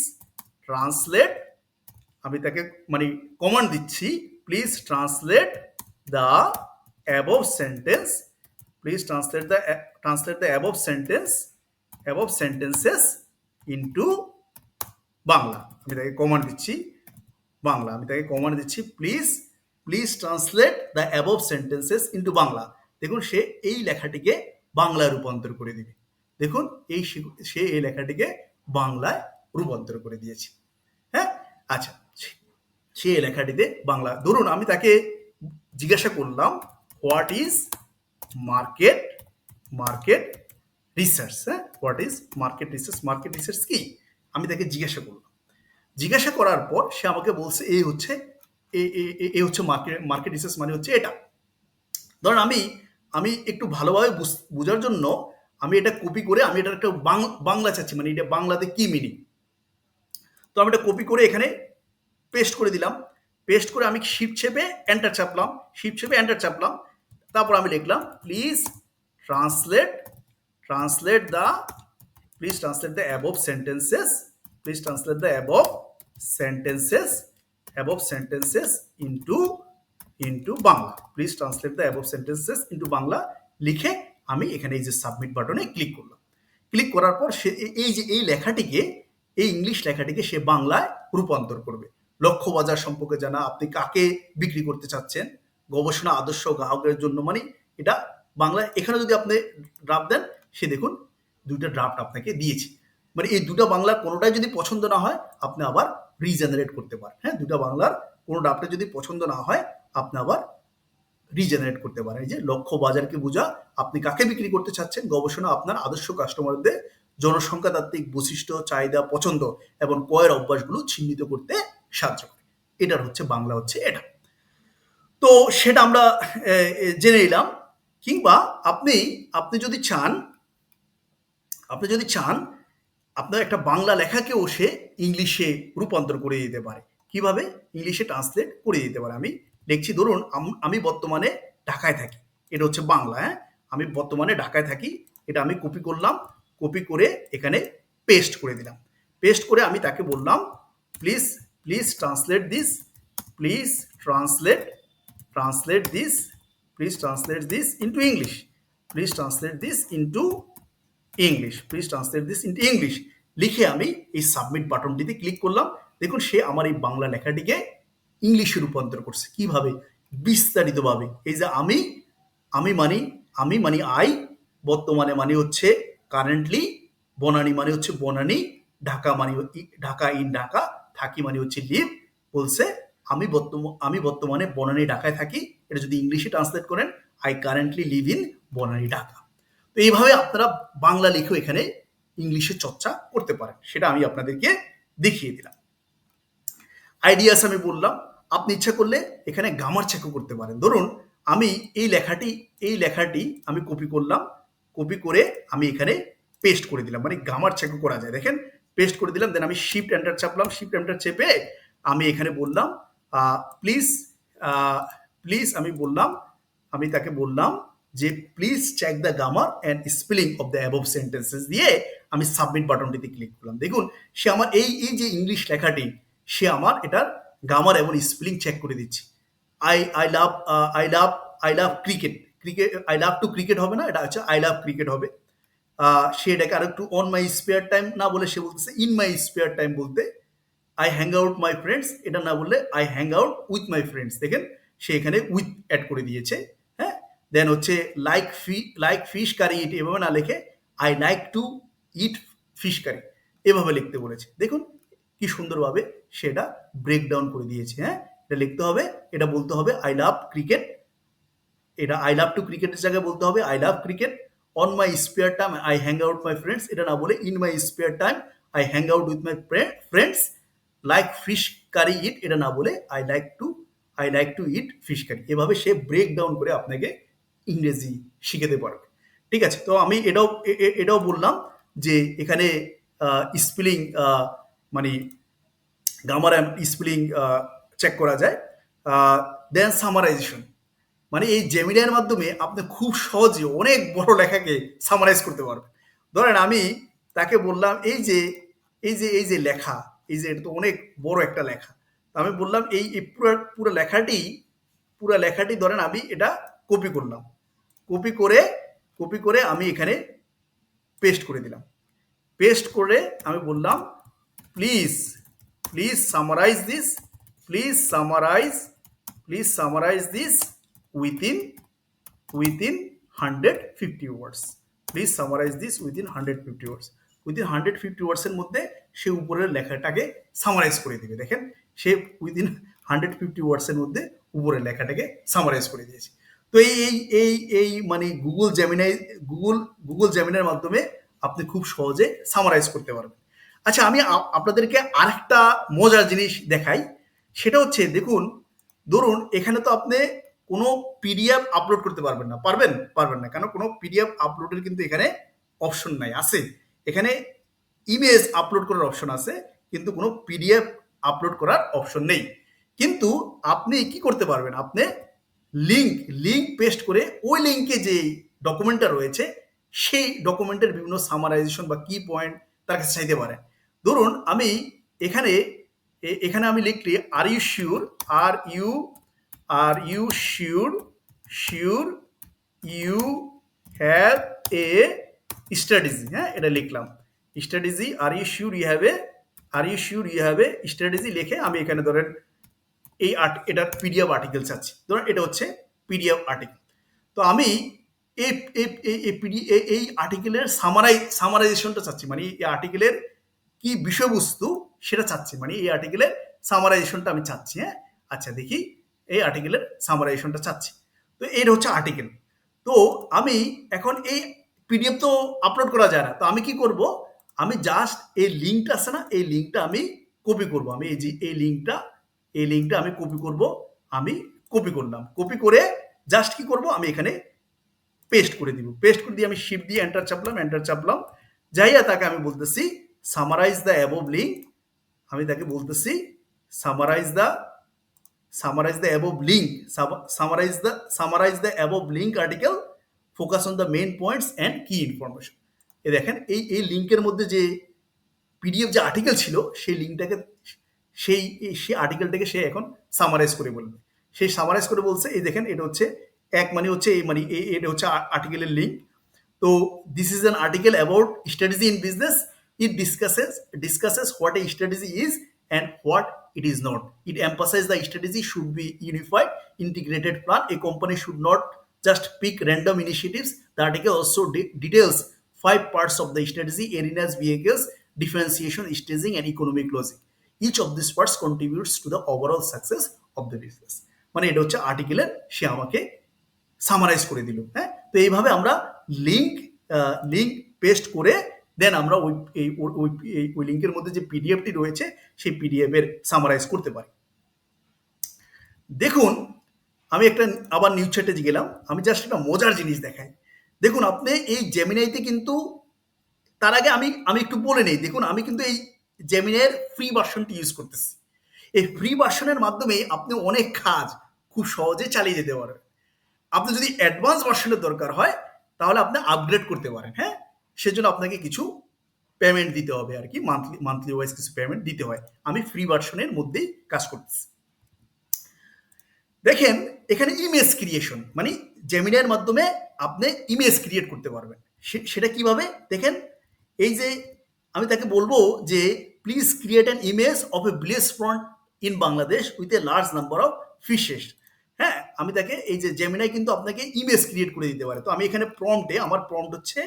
ট্রান্সলেট, আমি তাকে মানে কমান্ড দিচ্ছি, please translate the above sentence, please translate the above sentences into Bangla. আমি তাকে কমান্ড দিচ্ছি বাংলা, আমি তাকে কমান্ড দিচ্ছি please translate the above sentences into Bangla. দেখুন সে এই লেখাটিকে বাংলায় রূপান্তর করে দিবে। দেখুন সে এই লেখাটিকে বাংলায় রূপান্তর করে দিয়েছে। হ্যাঁ, আচ্ছা, সে এই লেখাটিতে বাংলা। ধরুন আমি তাকে জিজ্ঞাসা করলাম what is market market research. হ্যাঁ, হোয়াট ইজ মার্কেট রিসার্চ কি, আমি তাকে জিজ্ঞাসা করলাম। জিজ্ঞাসা করার পর সে আমাকে বলছে এই হচ্ছে এই হচ্ছে মার্কেট রিসার্চ মানে হচ্ছে এটা। ধরেন আমি একটু ভালোভাবে বোঝার জন্য আমি এটা কপি করে আমি এটা একটা বাংলা চাচ্ছি, মানে এটা বাংলাতে কি মিনিং। তো আমি এটা কপি করে এখানে পেস্ট করে দিলাম। পেস্ট করে আমি শিফট চেপে এন্টার চাপলাম। তারপর আমি লিখলাম please translate the above sentences into Bangla. Please translate the above sentences into Bangla লিখে আমি এখানে এই যে সাবমিট বাটনে ক্লিক করলাম। ক্লিক করার পর সে এই যে এই লেখাটিকে, এই ইংলিশ লেখাটিকে সে বাংলায় রূপান্তর করবে। লক্ষ্য বাজার সম্পর্কে জানা, আপনি কাকে বিক্রি করতে চাচ্ছেন, গবেষণা আদর্শ গ্রাহকের জন্য, মানে এটা বাংলায়। এখানে যদি আপনি ড্রাফট দেন, সে দেখুন দুইটা ড্রাফট আপনাকে দিয়েছে। মানে এই দুটা বাংলার কোনোটাই যদি পছন্দ না হয় আপনি আবার রিজেনারেট করতে পারেন। হ্যাঁ, দুটা বাংলার কোনো ড্রাফটে যদি পছন্দ না হয় আপনি আবার রিজেনারেট করতে পারেন। এই যে লক্ষ্য বাজারকে বোঝা, আপনি কাকে বিক্রি করতে চাচ্ছেন, গবেষণা আপনার আদর্শ কাস্টমারদের জনসংখ্যা তাত্ত্বিক বৈশিষ্ট্য, চাহিদা, পছন্দ এবং ক্রয়ের অভ্যাসগুলো চিহ্নিত করতে সাহায্য করে। এটার হচ্ছে বাংলা হচ্ছে এটা। তো সেটা আমরা জেনে নিলাম। কিংবা আপনি যদি চান আপনার একটা বাংলা লেখাকেও সে ইংলিশে রূপান্তর করে দিতে পারে। কিভাবে ইংলিশে ট্রান্সলেট করে দিতে পারে, আমি লিখছি। ধরুন আমি বর্তমানে ঢাকায় থাকি, এটা হচ্ছে বাংলা। হ্যাঁ, আমি বর্তমানে ঢাকায় থাকি, এটা আমি কপি করলাম, কপি করে এখানে পেস্ট করে দিলাম। পেস্ট করে আমি তাকে বললাম please translate this please translate this into English please translate this into English লিখে আমি এই সাবমিট বাটনটিতে ক্লিক করলাম। দেখুন সে আমার এই বাংলা লেখাটিকে ইংলিশে রূপান্তর করছে। কিভাবে, বিস্তারিতভাবে। এই যে আমি মানি আই, বর্তমানে মানে হচ্ছে কারেন্টলি, বনানী মানে হচ্ছে বনানী, ঢাকা মানে ঢাকা ইন ঢাকা, থাকি মানে হচ্ছে লিভ। বলছে আমি বর্তমানে বনানী ঢাকায় থাকি, এটা যদি ইংলিশে ট্রান্সলেট করেন I currently live in Banani Dhaka. তো এইভাবে আপনারা বাংলা লিখেও এখানে ইংলিশে চর্চা করতে পারেন, সেটা আমি আপনাদেরকে দেখিয়ে দিলাম। আইডিয়াস আমি বললাম, আপনি ইচ্ছা করলে এখানে গ্রামার চেকও করতে পারেন। ধরুন আমি এই লেখাটি আমি কপি করলাম, কপি করে আমি এখানে পেস্ট করে দিলাম, মানে গ্রামার চেকও করা যায়। দেখেন পেস্ট করে দিলাম, দেন আমি শিফট এন্টার চাপলাম, শিফট এন্টার চেপে আমি এখানে বললাম প্লিজ, প্লিজ আমি তাকে বললাম যে please check the grammar and spelling of the above sentences দিয়ে আমি সাবমিট বাটনটিতে ক্লিক করলাম। দেখুন সে আমার এই যে ইংলিশ লেখাটি, সে আমার এটার গ্রামার এবং স্পেলিং চেক করে দিচ্ছে। I I love I love I love cricket, I love to cricket হবে না, এটা হচ্ছে আই লাভ ক্রিকেট হবে। সে এটাকে আর একটু অন মাই স্পেয়ার টাইম না বলে সে বলতেছে ইন মাই স্পেয়ার টাইম বলতে, I hang out my friends এটা না বললে I hang out with my friends. দেখেন সে এখানে উইথ অ্যাড করে দিয়েছে। হ্যাঁ, দেন হচ্ছে লাইক ফিশ কারি ইট এভাবে না লিখে I like to eat fish curry এভাবে লিখতে বলেছে। দেখুন কি সুন্দরভাবে সেটা ব্রেকডাউন করে দিয়েছে। হ্যাঁ, এটা লিখতে হবে, এটা বলতে হবে আই লাভ ক্রিকেট, এটা আই লাভ টু ক্রিকেটের জায়গায় বলতে হবে I love cricket. On my spare time I hang out my friends এটা না বলে in my spare time I hang out with my friends. Like fish curry eat এটা না বলে I like to eat fish curry. এভাবে সে ব্রেক ডাউন করে আপনাকে ইংরেজি শিখাতে পারবে। ঠিক আছে, তো আমি এটাও বললাম যে এখানে স্পেলিং মানে গ্রামার অ্যান্ড স্পেলিং চেক করা যায়। দেন সামারাইজেশন, মানে এই জেমিনাইয়ের মাধ্যমে আপনি খুব সহজে অনেক বড় লেখাকে সামারাইজ করতে পারবেন। ধরেন আমি তাকে বললাম এই যে লেখা, এই যে এটা তো অনেক বড় একটা লেখা, তো আমি বললাম এই পুরো লেখাটি ধরেন আমি এটা কপি করলাম, কপি করে আমি এখানে পেস্ট করে দিলাম। পেস্ট করে আমি বললাম please please summarise this, please summarise this within 150 words, please summarise this within 150 words. Within 150 ওয়ার্ডসের মধ্যে সে উপরের লেখাটাকে সামারাইজ করে দিবে। দেখেন সে উইথিন 150 ওয়ার্ডসের মধ্যে উপরের লেখাটাকে সামারাইজ করে দিয়েছে। তো এই মানে গুগল জেমিনাইয়ের মাধ্যমে আপনি খুব সহজে সামারাইজ করতে পারবেন। আচ্ছা, আমি আপনাদেরকে আরেকটা মজার জিনিস দেখাই, সেটা হচ্ছে দেখুন, ধরুন এখানে তো আপনি কোনো পিডিএফ আপলোড করতে পারবেন না, পারবেন না, কারণ কোনো পিডিএফ আপলোডের কিন্তু এখানে অপশন নাই। আছে এখানে ইমেজ আপলোড করার অপশন আছে, কিন্তু কোনো পিডিএফ আপলোড করার অপশন নেই। কিন্তু আপনি কি করতে পারবেন, আপনি লিঙ্ক পেস্ট করে ওই লিঙ্কে যে ডকুমেন্টটা রয়েছে সেই ডকুমেন্টের বিভিন্ন সামারাইজেশন বা কি পয়েন্ট তার কাছে চাইতে পারেন। ধরুন আমি এখানে আমি লিখলি are you sure you have a strategy. হ্যাঁ, এটা লিখলাম strategy, are you sure you have a strategy লিখে আমি এখানে ধরেন এটার পিডিএফ আর্টিকেল চাচ্ছি। ধরুন এটা হচ্ছে পিডিএফ আর্টিকেল। তো আমি এই আর্টিকেলের সামারাইজেশনটা চাচ্ছি, মানে এই আর্টিকেলের কি বিষয়বস্তু সেটা চাচ্ছি, মানে এই আর্টিকেলের সামারাইজেশনটা আমি চাচ্ছি। হ্যাঁ, আচ্ছা দেখি এই আর্টিকেলের সামারাইজেশনটা চাচ্ছি। তো এটা হচ্ছে আর্টিকেল। তো আমি এখন এই পিডিএফ তো আপলোড করা যায় না, তো আমি কি করব, আমি জাস্ট এই লিঙ্কটা আছে না, এই লিঙ্কটা আমি কপি করব। আমি এই লিঙ্কটা আমি কপি করব। আমি কপি করলাম, কপি করে জাস্ট কি করব, আমি এখানে পেস্ট করে দিব। পেস্ট করে দিয়ে আমি শিফট দিয়ে এন্টার চাপলাম, যাইয়া তাকে আমি বলতেছি সামারাইজ দ্য অ্যাবভ লিঙ্ক, আমি তাকে বলতেছি summarise the above link, summarise the above link article, focus on the main points and key information. এই দেখেন এই লিঙ্কের মধ্যে যে পিডিএফ যে আর্টিকেল ছিল সেই লিঙ্কটাকে সেই আর্টিকেলটাকে সে এখন সামারাইজ করে বলবে। সেই সামারাইজ করে বলছে এই দেখেন এটা হচ্ছে মানে হচ্ছে এটা হচ্ছে আর্টিকেলের লিঙ্ক। তো this is an article about strategy in business. It discusses what a strategy is and what it is not. It emphasizes the strategy should be unified, integrated plan. A company should not just pick random initiatives. The article also details 5 parts of the strategy arenas: vehicles, differentiation, staging, and economic logic. Each of these parts contributes to the overall success of the business. মানে এটা হচ্ছে আর্টিকেলের সে আমাকে সামারাইজ করে দিল। হ্যাঁ, তো এইভাবে আমরা লিঙ্ক পেস্ট করে দেন আমরা ওই এই ওই ওই লিঙ্কের মধ্যে যে পিডিএফটি রয়েছে সেই পিডিএফ এর সামারাইজ করতে পারি। দেখুন আমি একটা আবার নিউজ চ্যাটে গেলাম, আমি জাস্ট একটা মজার জিনিস দেখাই। দেখুন আপনি এই জেমিনাইতে কিন্তু তার আগে আমি আমি একটু বলে নেই। দেখুন আমি কিন্তু এই জেমিনাইয়ের ফ্রি ভার্সনটি ইউজ করতেছি। এই ফ্রি ভার্সনের মাধ্যমে আপনি অনেক কাজ খুব সহজে চালিয়ে যেতে পারবেন। আপনি যদি অ্যাডভান্স ভার্সনের দরকার হয় তাহলে আপনি আপগ্রেড করতে পারেন, হ্যাঁ? সেজন্য আপনাকে কিছু পেমেন্ট দিতে হবে আর কি, মান্থলি মান্থলি ওয়াইজ কিছু পেমেন্ট দিতে হয়। আমি ফ্রি ভার্সনের মধ্যেই কাজ করতেছি। দেখেন এখানে ইমেজ ক্রিয়েশন মানে জেমিনাইয়ের মাধ্যমে আপনি ইমেজ ক্রিয়েট করতে পারবেন। সেটা কিভাবে দেখেন, এই যে আমি তাকে বলবো যে please create an image of a village front in Bangladesh with a large number of fishes. হ্যাঁ, আমি তাকে এই যে জেমিনাই কিন্তু আপনাকে ইমেজ ক্রিয়েট করে দিতে পারে। তো আমি এখানে প্রম্পটে, আমার প্রম্পট হচ্ছে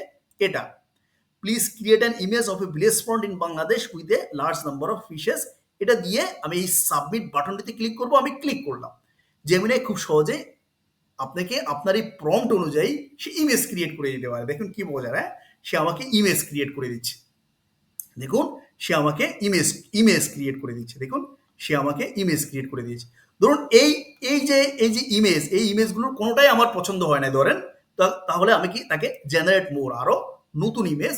এটা, please create an image of a village front in Bangladesh with a large number of fishes. এটা দিয়ে আমি এই সাবমিট বাটনটিতে ক্লিক করব। আমি ক্লিক করলাম, জেমিনাই খুব সহজে আপনাকে আপনার এই প্রম্পট অনুযায়ী সে ইমেজ ক্রিয়েট করে দিতে পারে। দেখুন কি মজার, হ্যাঁ, সে আমাকে ইমেজ ক্রিয়েট করে দিচ্ছে। দেখুন সে আমাকে ইমেজ ইমেজ ক্রিয়েট করে দিচ্ছে। দেখুন সে আমাকে ইমেজ ক্রিয়েট করে দিয়েছে। ধরুন এই যে ইমেজ, এই ইমেজগুলোর কোনোটাই আমার পছন্দ হয় না ধরেন, তাহলে আমি কি তাকে জেনারেট মোর আরো নতুন ইমেজ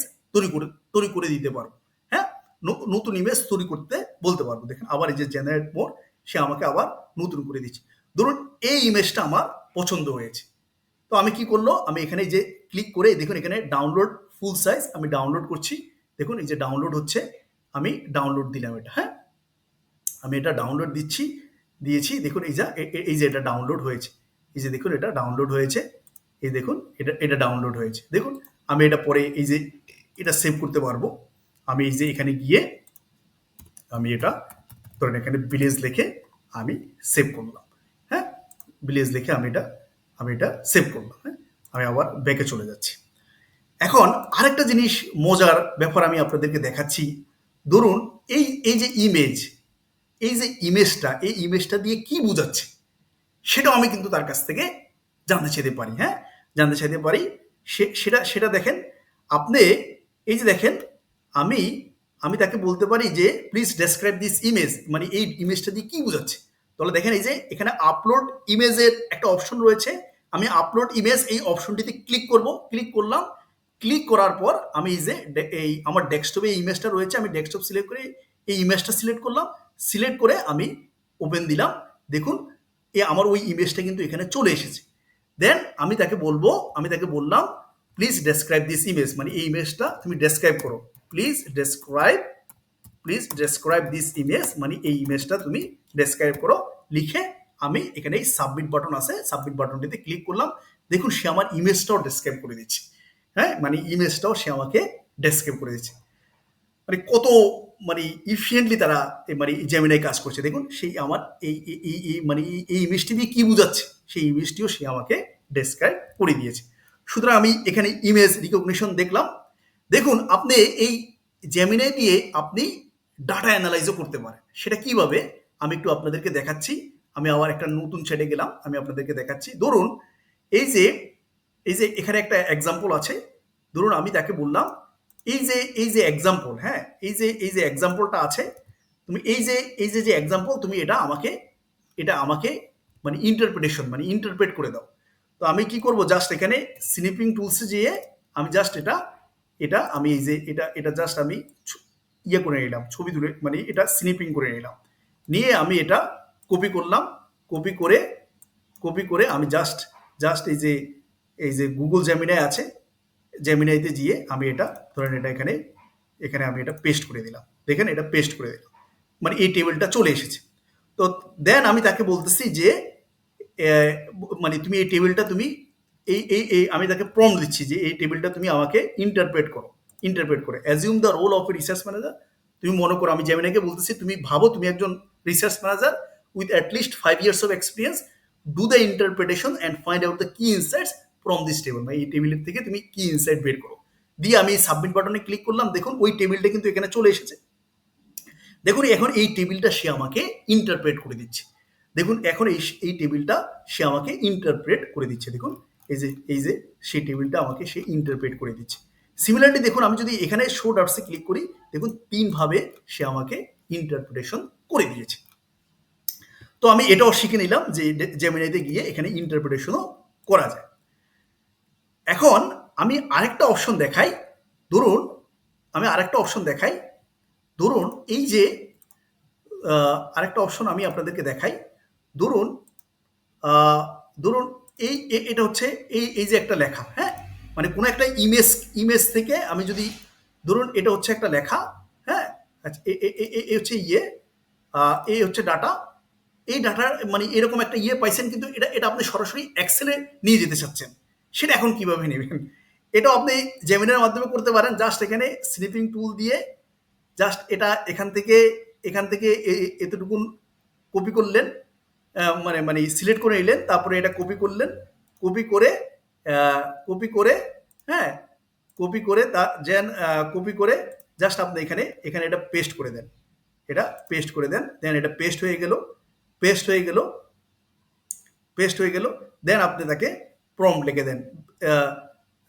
তৈরি করে দিতে পারবো। হ্যাঁ, নতুন ইমেজ তৈরি করতে বলতে পারবো। দেখেন আবার এই যে জেনারেট মোর, সে আমাকে আবার নতুন করে দিচ্ছে। ধরুন এই ইমেজটা আমার পছন্দ হয়েছে, তো আমি কি করলো, আমি এখানে যে ক্লিক করে দেখুন এখানে ডাউনলোড ফুল সাইজ, আমি ডাউনলোড করছি। দেখুন এই যে ডাউনলোড হচ্ছে, আমি ডাউনলোড দিলাম এটা। হ্যাঁ, আমি এটা ডাউনলোড দিয়েছি। দেখুন এই যে এটা ডাউনলোড হয়েছে, এই যে দেখুন এটা ডাউনলোড হয়েছে, এই দেখুন এটা ডাউনলোড হয়েছে। দেখুন আমি এটা পরে এই যে এটা সেভ করতে পারবো। আমি এই যে এখানে গিয়ে আমি এটা ধরেন এখানে ভিলেজ লিখে আমি সেভ করলাম। হ্যাঁ, ভিলেজ লিখে আমি এটা সেভ করলাম। হ্যাঁ, আমি আবার ব্যাকে চলে যাচ্ছি। এখন আরেকটা জিনিস মজার ব্যাপার আমি আপনাদেরকে দেখাচ্ছি। ধরুন এই যে ইমেজ, এই ইমেজটা দিয়ে কি বোঝাচ্ছে সেটাও আমি কিন্তু তার কাছ থেকে জানতে চাইতে পারি। হ্যাঁ, জানতে চাইতে পারি। সেটা দেখেন আপনি, এই যে দেখেন আমি আমি তাকে বলতে পারি যে প্লিজ ডেসক্রাইব দিস ইমেজ, মানে এই ইমেজটা দিয়ে কি বোঝাচ্ছে। তাহলে দেখেন এই যে এখানে আপলোড ইমেজের একটা অপশন রয়েছে, আমি আপলোড ইমেজ এই অপশনটিতে ক্লিক করব। ক্লিক করলাম, ক্লিক করার পর আমি এই যে এই আমার ডেস্কটপে এই ইমেজটা রয়েছে, আমি ডেস্কটপ সিলেক্ট করে এই ইমেজটা সিলেক্ট করলাম। সিলেক্ট করে আমি ওপেন দিলাম। দেখুন আমার ওই ইমেজটা কিন্তু এখানে চলে এসেছে। দেন আমি তাকে বললাম প্লিজ ডেসক্রাইব দিস ইমেজ, মানে এই ইমেজটা তুমি ডেসক্রাইব করো। প্লিজ ডেসক্রাইব দিস ইমেজ, মানে এই ইমেজটা তুমি ডেসক্রাইব করো লিখে আমি এখানে এই সাবমিট বাটন আছে, সাবমিট বাটনটিতে ক্লিক করলাম। দেখুন সে আমার ইমেজটাও ডেসক্রাইব করে দিচ্ছে। হ্যাঁ, মানে ইমেজটাও সে আমাকে ডেসক্রাইব করে দিচ্ছে। মানে কত মানে ইফিশিয়েন্টলি তারা মানে জেমিনাই কাজ করছে। দেখুন সেই আমার মানে এই ইমেজটি দিয়ে কি বোঝাচ্ছে সেই ইমেজটিও সে আমাকে ডেসক্রাইব করে দিয়েছে। সুতরাং আমি এখানে ইমেজ রিকগনিশন দেখলাম। দেখুন আপনি এই জেমিনাই দিয়ে আপনি ডাটা অ্যানালাইজও করতে পারেন। সেটা কিভাবে আমি একটু আপনাদেরকে দেখাচ্ছি। আমি আবার একটা নতুন চ্যাটে গেলাম, আমি আপনাদেরকে দেখাচ্ছি। ধরুন এই যে এখানে একটা এক্সাম্পল আছে। ধরুন আমি তাকে বললাম এই যে এক্সাম্পল, হ্যাঁ, এই যে এক্সাম্পলটা আছে, তুমি এই যে এক্সাম্পল তুমি এটা আমাকে মানে ইন্টারপ্রেট করে দাও। তো আমি কি করব, জাস্ট এখানে স্নিপিং টুলসে যেয়ে আমি জাস্ট এটা আমি এই যে এটা জাস্ট আমি ইয়ে করে নিলাম, ছবি তুলে মানে এটা স্নিপিং করে নিলাম। নিয়ে আমি এটা কপি করলাম। কপি করে আমি জাস্ট এই যে গুগল জেমিনাই আছে, জেমিনাইতে গিয়ে আমি এটা ধরেন এটা এখানে আমি এটা পেস্ট করে দিলাম। দেখেন এটা পেস্ট করে দিলাম, মানে এই টেবিলটা চলে এসেছে। তো দেন আমি তাকে বলতেছি যে মানে তুমি এই টেবিলটা তুমি আমি তাকে প্রম্পট দিচ্ছি যে এই টেবিলটা তুমি আমাকে ইন্টারপ্রেট করে assume the role of a research manager. তুমি মনে করো, আমি জেমিনাইকে বলতেছি তুমি ভাবো তুমি একজন research manager with at least 5 years of experience, do the interpretation and find out the কি ইনসাইটস ফ্রম দিস টেবিল। মানে এই টেবিলের থেকে তুমি কি ইনসাইট বের করো। দিয়ে আমি সাবমিট বাটনে ক্লিক করলাম। দেখুন ওই টেবিলটা কিন্তু এখানে চলে এসেছে। দেখুন এখন এই টেবিলটা সে আমাকে ইন্টারপ্রেট করে দিচ্ছে। দেখুন এখন এই টেবিলটা সে আমাকে ইন্টারপ্রেট করে দিচ্ছে। দেখুন এই যে সেই টেবিলটা আমাকে সে ইন্টারপ্রেট করে দিচ্ছে। সিমিলারলি দেখুন আমি যদি এখানে শো ডাটসে ক্লিক করি, দেখুন 3 ভাবে সে আমাকে ইন্টারপ্রিটেশন করে দিয়েছে। তো আমি এটাও শিখে নিলাম যে জেমিনাইতে গিয়ে এখানে ইন্টারপ্রিটেশনও করা যায়। এখন আমি আরেকটা অপশন দেখাই। ধরুন আমি আরেকটা অপশন দেখাই। ধরুন এই যে আরেকটা অপশন আমি আপনাদেরকে দেখাই। ধরুন ধরুন এটা হচ্ছে এই যে একটা লেখা, হ্যাঁ, মানে কোনো একটা ইমেজ থেকে আমি যদি, ধরুন এটা হচ্ছে একটা লেখা, হ্যাঁ, আচ্ছা এ হচ্ছে এই হচ্ছে ডাটা। এই ডাটার মানে এরকম একটা পাইছেন, কিন্তু এটা এটা আপনি সরাসরি এক্সেলে নিয়ে যেতে চাচ্ছেন, সেটা এখন কিভাবে নেবেন? এটাও আপনি জেমিনার মাধ্যমে করতে পারেন। জাস্ট এখানে স্নিপিং টুল দিয়ে জাস্ট এটা এখান থেকে এতটুকুন কপি করলেন, মানে মানে সিলেক্ট করে নিলেন, তারপরে এটা কপি করলেন, কপি করে কপি করে, হ্যাঁ, কপি করে কপি করে জাস্ট আপনি এখানে এখানে এটা পেস্ট করে দেন, এটা পেস্ট করে দেন। দেন এটা পেস্ট হয়ে গেল, পেস্ট হয়ে গেল, পেস্ট হয়ে গেল। দেন আপনি তাকে প্রম্পট লিখে দেন,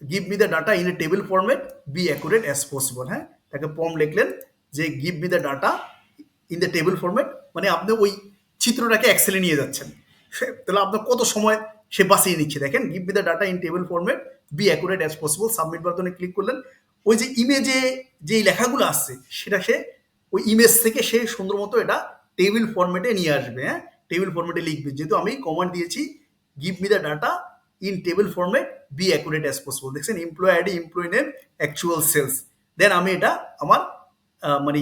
give me the data in a table format, be accurate as possible. হ্যাঁ, তাকে প্রম্পট লিখলেন যে give me the data in the table format, মানে আপনি ওই চিত্রটাকে এক্সেলে নিয়ে যাচ্ছেন। তাহলে আপনার কত সময় সে বাঁচিয়ে নিচ্ছে। দেখেন, give me the data in table format, be accurate as possible, submit বাটনে ক্লিক করলেন। ওই যে ইমেজে যেই লেখাগুলো আসছে সেটা সে ওই ইমেজ থেকে সে সুন্দর মতো এটা টেবিল ফরম্যাটে নিয়ে আসবে। হ্যাঁ, টেবিল ফরম্যাটে লিখবে, যেহেতু আমি কমান্ড দিয়েছি give me the data in table format, be accurate as possible. দেখছেন, employee ID, employee name, actual sales. Then আমি এটা আমার মানে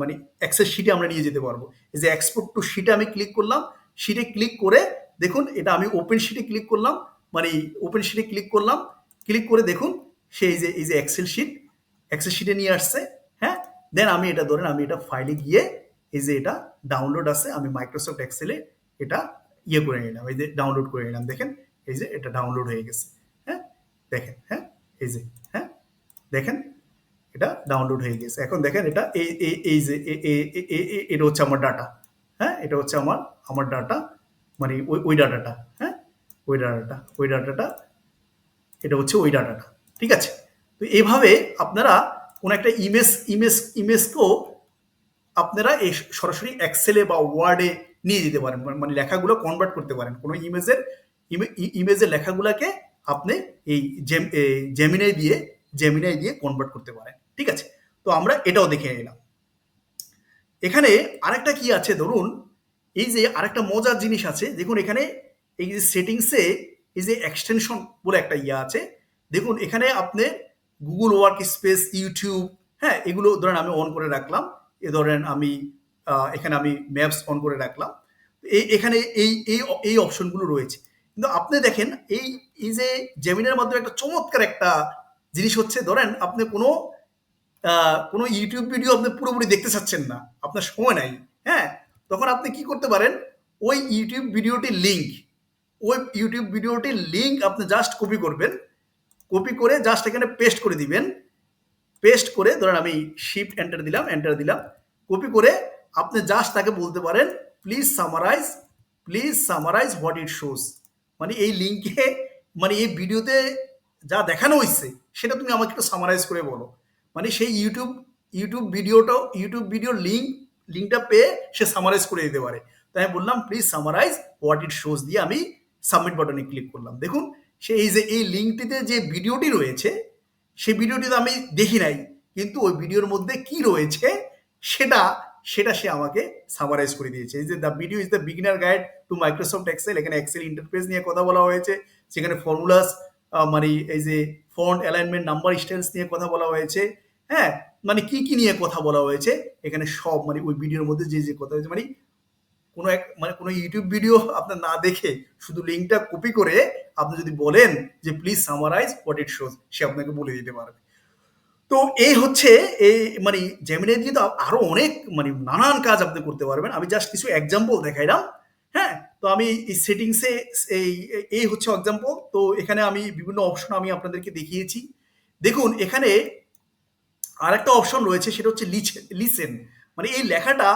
মানে এক্সেল শিটে আমরা নিয়ে যেতে পারবো। এই যে এক্সপোর্ট টু শিটে আমি ক্লিক করলাম, শিটে ক্লিক করে দেখুন এটা আমি ওপেন শিটে ক্লিক করলাম, মানে ওপেন শিটে ক্লিক করলাম, ক্লিক করে দেখুন সে এই যে এক্সেল শিটে নিয়ে আসছে। হ্যাঁ, দেন আমি এটা ধরেন আমি এটা ফাইলে গিয়ে এই যে এটা ডাউনলোড আছে, আমি মাইক্রোসফট এক্সেলে এটা করে নিলাম, এই যে ডাউনলোড করে নিলাম। দেখেন এই যে এটা ডাউনলোড হয়ে গেছে। হ্যাঁ, দেখেন, হ্যাঁ, এই যে, হ্যাঁ, দেখেন এটা ডাউনলোড হয়ে গেছে। এখন দেখেন এটা এই যে এটা হচ্ছে আমার ডাটা। হ্যাঁ, এটা হচ্ছে আমার ডাটা, মানে ওই ডাটাটা। হ্যাঁ, ওই ডাটাটা এটা হচ্ছে ওই ডাটাটা। ঠিক আছে? তো এইভাবে আপনারা কোনো একটা ইমেজকেও আপনারা এই সরাসরি এক্সেলে বা ওয়ার্ডে নিয়ে যেতে পারেন, মানে লেখাগুলো কনভার্ট করতে পারেন। কোনো ইমেজের লেখাগুলোকে আপনি এই জেমিনাই দিয়ে কনভার্ট করতে পারেন। ঠিক আছে? তো আমরা এটাও দেখে নিলাম। এখানে আরেকটা কি আছে, ধরুন এই যে আরেকটা মজার জিনিস আছে। দেখুন এখানে এই যে সেটিংসে এই যে এক্সটেনশন বলে একটা আছে। দেখুন এখানে আপনি গুগল ওয়ার্ক স্পেস, ইউটিউব, হ্যাঁ, এগুলো ধরেন আমি অন করে রাখলাম। এ ধরেন আমি এখানে আমি ম্যাপস অন করে রাখলাম। এখানে এই অপশনগুলো রয়েছে। কিন্তু আপনি দেখেন এই যে জেমিনার মাধ্যমে একটা চমৎকার একটা জিনিস হচ্ছে, ধরেন আপনি কোনো ইউটিউব ভিডিও আপনি পুরোপুরি দেখতে চাচ্ছেন না, আপনার সময় নাই, হ্যাঁ, তখন আপনি কি করতে পারেন, ওই ইউটিউব ভিডিওটির লিঙ্ক আপনি জাস্ট কপি করবেন, কপি করে জাস্ট এখানে পেস্ট করে দিবেন। পেস্ট করে ধরেন আমি শিফট এন্টার দিলাম, কপি করে আপনি জাস্ট তাকে বলতে পারেন please summarise what it shows, মানে এই লিঙ্কে, মানে এই ভিডিওতে যা দেখানো হয়েছে সেটা তুমি আমাকে একটু সামারাইজ করে বলো। মানে সেই ইউটিউব ভিডিওর লিঙ্কটা পেয়ে সে সামারাইজ করে দিতে পারে। তাই আমি বললাম please summarise what it shows দিয়ে আমি সাবমিট বাটনে ক্লিক করলাম। দেখুন সে এই যে এই লিঙ্কটিতে যে ভিডিওটি রয়েছে সেই ভিডিওটি তো আমি দেখি নাই, কিন্তু ওই ভিডিওর মধ্যে কি রয়েছে সেটা সে আমাকে সামারাইজ করে দিয়েছে। এই যে the video is the beginner guide to Microsoft Excel, এখানে এক্সেল ইন্টারফেস নিয়ে কথা বলা হয়েছে, সেখানে ফর্মুলাস, মানে এই যে ফন্ট অ্যালাইনমেন্ট, নাম্বার স্টাইলস নিয়ে কথা বলা হয়েছে। হ্যাঁ, মানে কি নিয়ে কথা বলা হয়েছে এখানে সব, মানে ওই ভিডিওর মধ্যে যে কথা হয়েছে, মানে কোনো ইউটিউব ভিডিও আপনার না দেখে শুধু লিঙ্কটা কপি করে আপনি যদি বলেন যে please summarise what it shows, সে আপনাকে বলে দিতে পারবে। তো এই হচ্ছে এই মানে জেমিনাই দিয়ে তো আরো অনেক মানে নানান কাজ আপনি করতে পারবেন। আমি জাস্ট কিছু এক্সাম্পল দেখাইলাম। হ্যাঁ, তো আমি এই সেটিংসে এই হচ্ছে এক্সাম্পল। তো এখানে আমি বিভিন্ন অপশন আমি আপনাদেরকে দেখিয়েছি। দেখুন এখানে আরেকটা অপশন রয়েছে, সেটা হচ্ছে লিসেন, মানে এই লেখাটা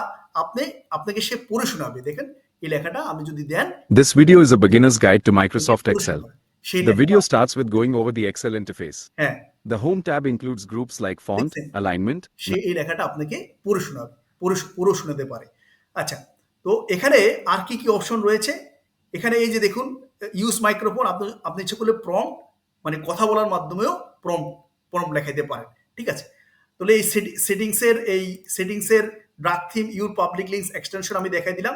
আপনাকে সে পড়ে শোনাবে। দেখেন এই লেখাটা আমি যদি দেন, This video is a beginner's guide to Microsoft Excel. The video starts with going over the Excel interface. হ্যাঁ, The Home tab includes groups like font, দেখছেন? alignment, সে এই লেখাটা আপনাকে পড়ে শোনাবে, পড়ে শোনাতে পারে। আচ্ছা, তো এখানে আর কি অপশন রয়েছে? এখানে এই যে দেখুন ইউজ মাইক্রোফোন, আপনি ইচ্ছে করলে প্রম্পট মানে কথা বলার মাধ্যমেও প্রম্পট লেখাইতে পারেন। ঠিক আছে? তাহলে এই সেটিংসের dark theme your public links extension আমি দেখাই দিলাম।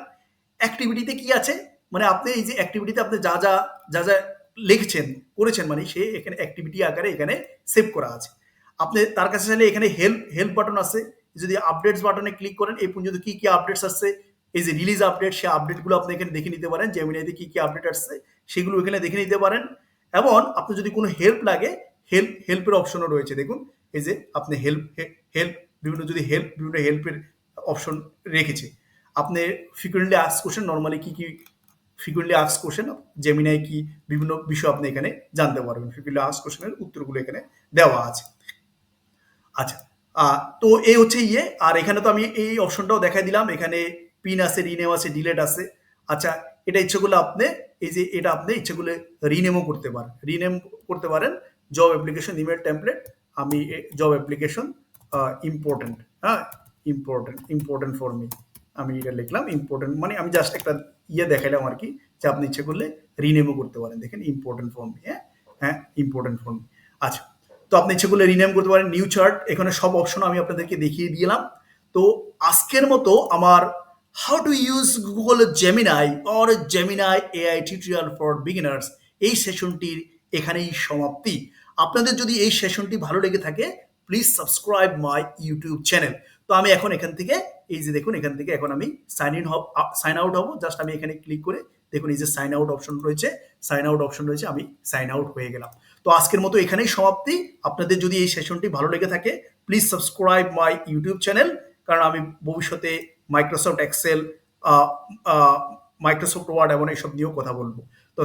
অ্যাক্টিভিটিতে কি আছে? মানে আপনি এই যে অ্যাক্টিভিটিতে আপনি যা লিখছেন, করেছেন মানে সে এখানে অ্যাক্টিভিটি আকারে এখানে সেভ করা আছে। আপনি তার কাছে চাইলে এখানে হেল্প বাটন আছে। যদি আপডেটস বাটনে ক্লিক করেন এই পর্যন্ত কি আপডেটস আসছে, এই যে রিলিজ আপডেট, সে আপডেটগুলো আপনি এখানে দেখে নিতে পারেন। জেমিনাইতে কি আপডেট আসছে সেগুলো এখানে দেখে নিতে পারেন। এবং আপনার যদি কোনো হেল্প লাগে, হেল্পের অপশনও রয়েছে। দেখুন এই যে আপনি হেল্প বিভিন্ন হেল্পের অপশন রেখেছে। আপনি ফ্রিকুয়েন্টলি আস্ক কোশ্চেন, নর্মালি কি ফ্রিকুয়েন্টলি আস্ক কোশ্চেন, জেমিনাই কি বিভিন্ন বিষয় আপনি এখানে জানতে পারবেন। ফ্রিকুয়েন্টলি আস্ক কোশ্চেনের উত্তরগুলো এখানে দেওয়া আছে। আচ্ছা, তো এই হচ্ছে ইয়ে। আর এখানে তো আমি এই অপশনটাও দেখাই দিলাম। এখানে পিন আছে, রিনেম আছে, ডিলেট আছে। আচ্ছা, এটা ইচ্ছে করলে আপনি এই যে এটা আপনি ইচ্ছে করলে রিনেমও করতে পারেন। রিনেম করতে পারেন জব অ্যাপ্লিকেশন ইমেল টেমপ্লেট। আমি জব অ্যাপ্লিকেশন ইম্পর্টেন্ট, হ্যাঁ, ইম্পর্টেন্ট ফর মি, আমি এটা লিখলাম ইম্পর্টেন্ট। মানে আমি জাস্ট একটা ইয়ে দেখাইলাম আর কি, যে আপনি ইচ্ছে করলে রিনেমও করতে পারেন। দেখেন ইম্পর্টেন্ট ফর মি, হ্যাঁ, ইম্পর্টেন্ট ফর মি। আচ্ছা, তো আপনি ইচ্ছে করলে রিনেম করতে পারেন। নিউ চার্ট, এখানে সব অপশন আমি আপনাদেরকে দেখিয়ে দিলাম। তো আজকের মতো আমার how to use Google Gemini or Gemini AI tutorial for beginners এই সেশনটির এখানেই সমাপ্তি। আপনাদের যদি এই সেশনটি ভালো লেগে থাকে please subscribe my YouTube channel. তো আমি এখন এখান থেকে এই যে দেখুন এখান থেকে এখন আমি সাইন আউট হব। জাস্ট আমি এখানে ক্লিক করে দেখুন এই যে সাইন আউট অপশন রয়েছে, আমি সাইন আউট হয়ে গেলাম। তো আজকের মতো এখানেই সমাপ্তি। আপনাদের যদি এই সেশনটি ভালো লেগে থাকে please subscribe my YouTube channel, কারণ আমি ভবিষ্যতে মাইক্রোসফট এক্সেল, মাইক্রোসফট ওয়ার্ড এবং এইসব নিয়েও কথা বলবো। তো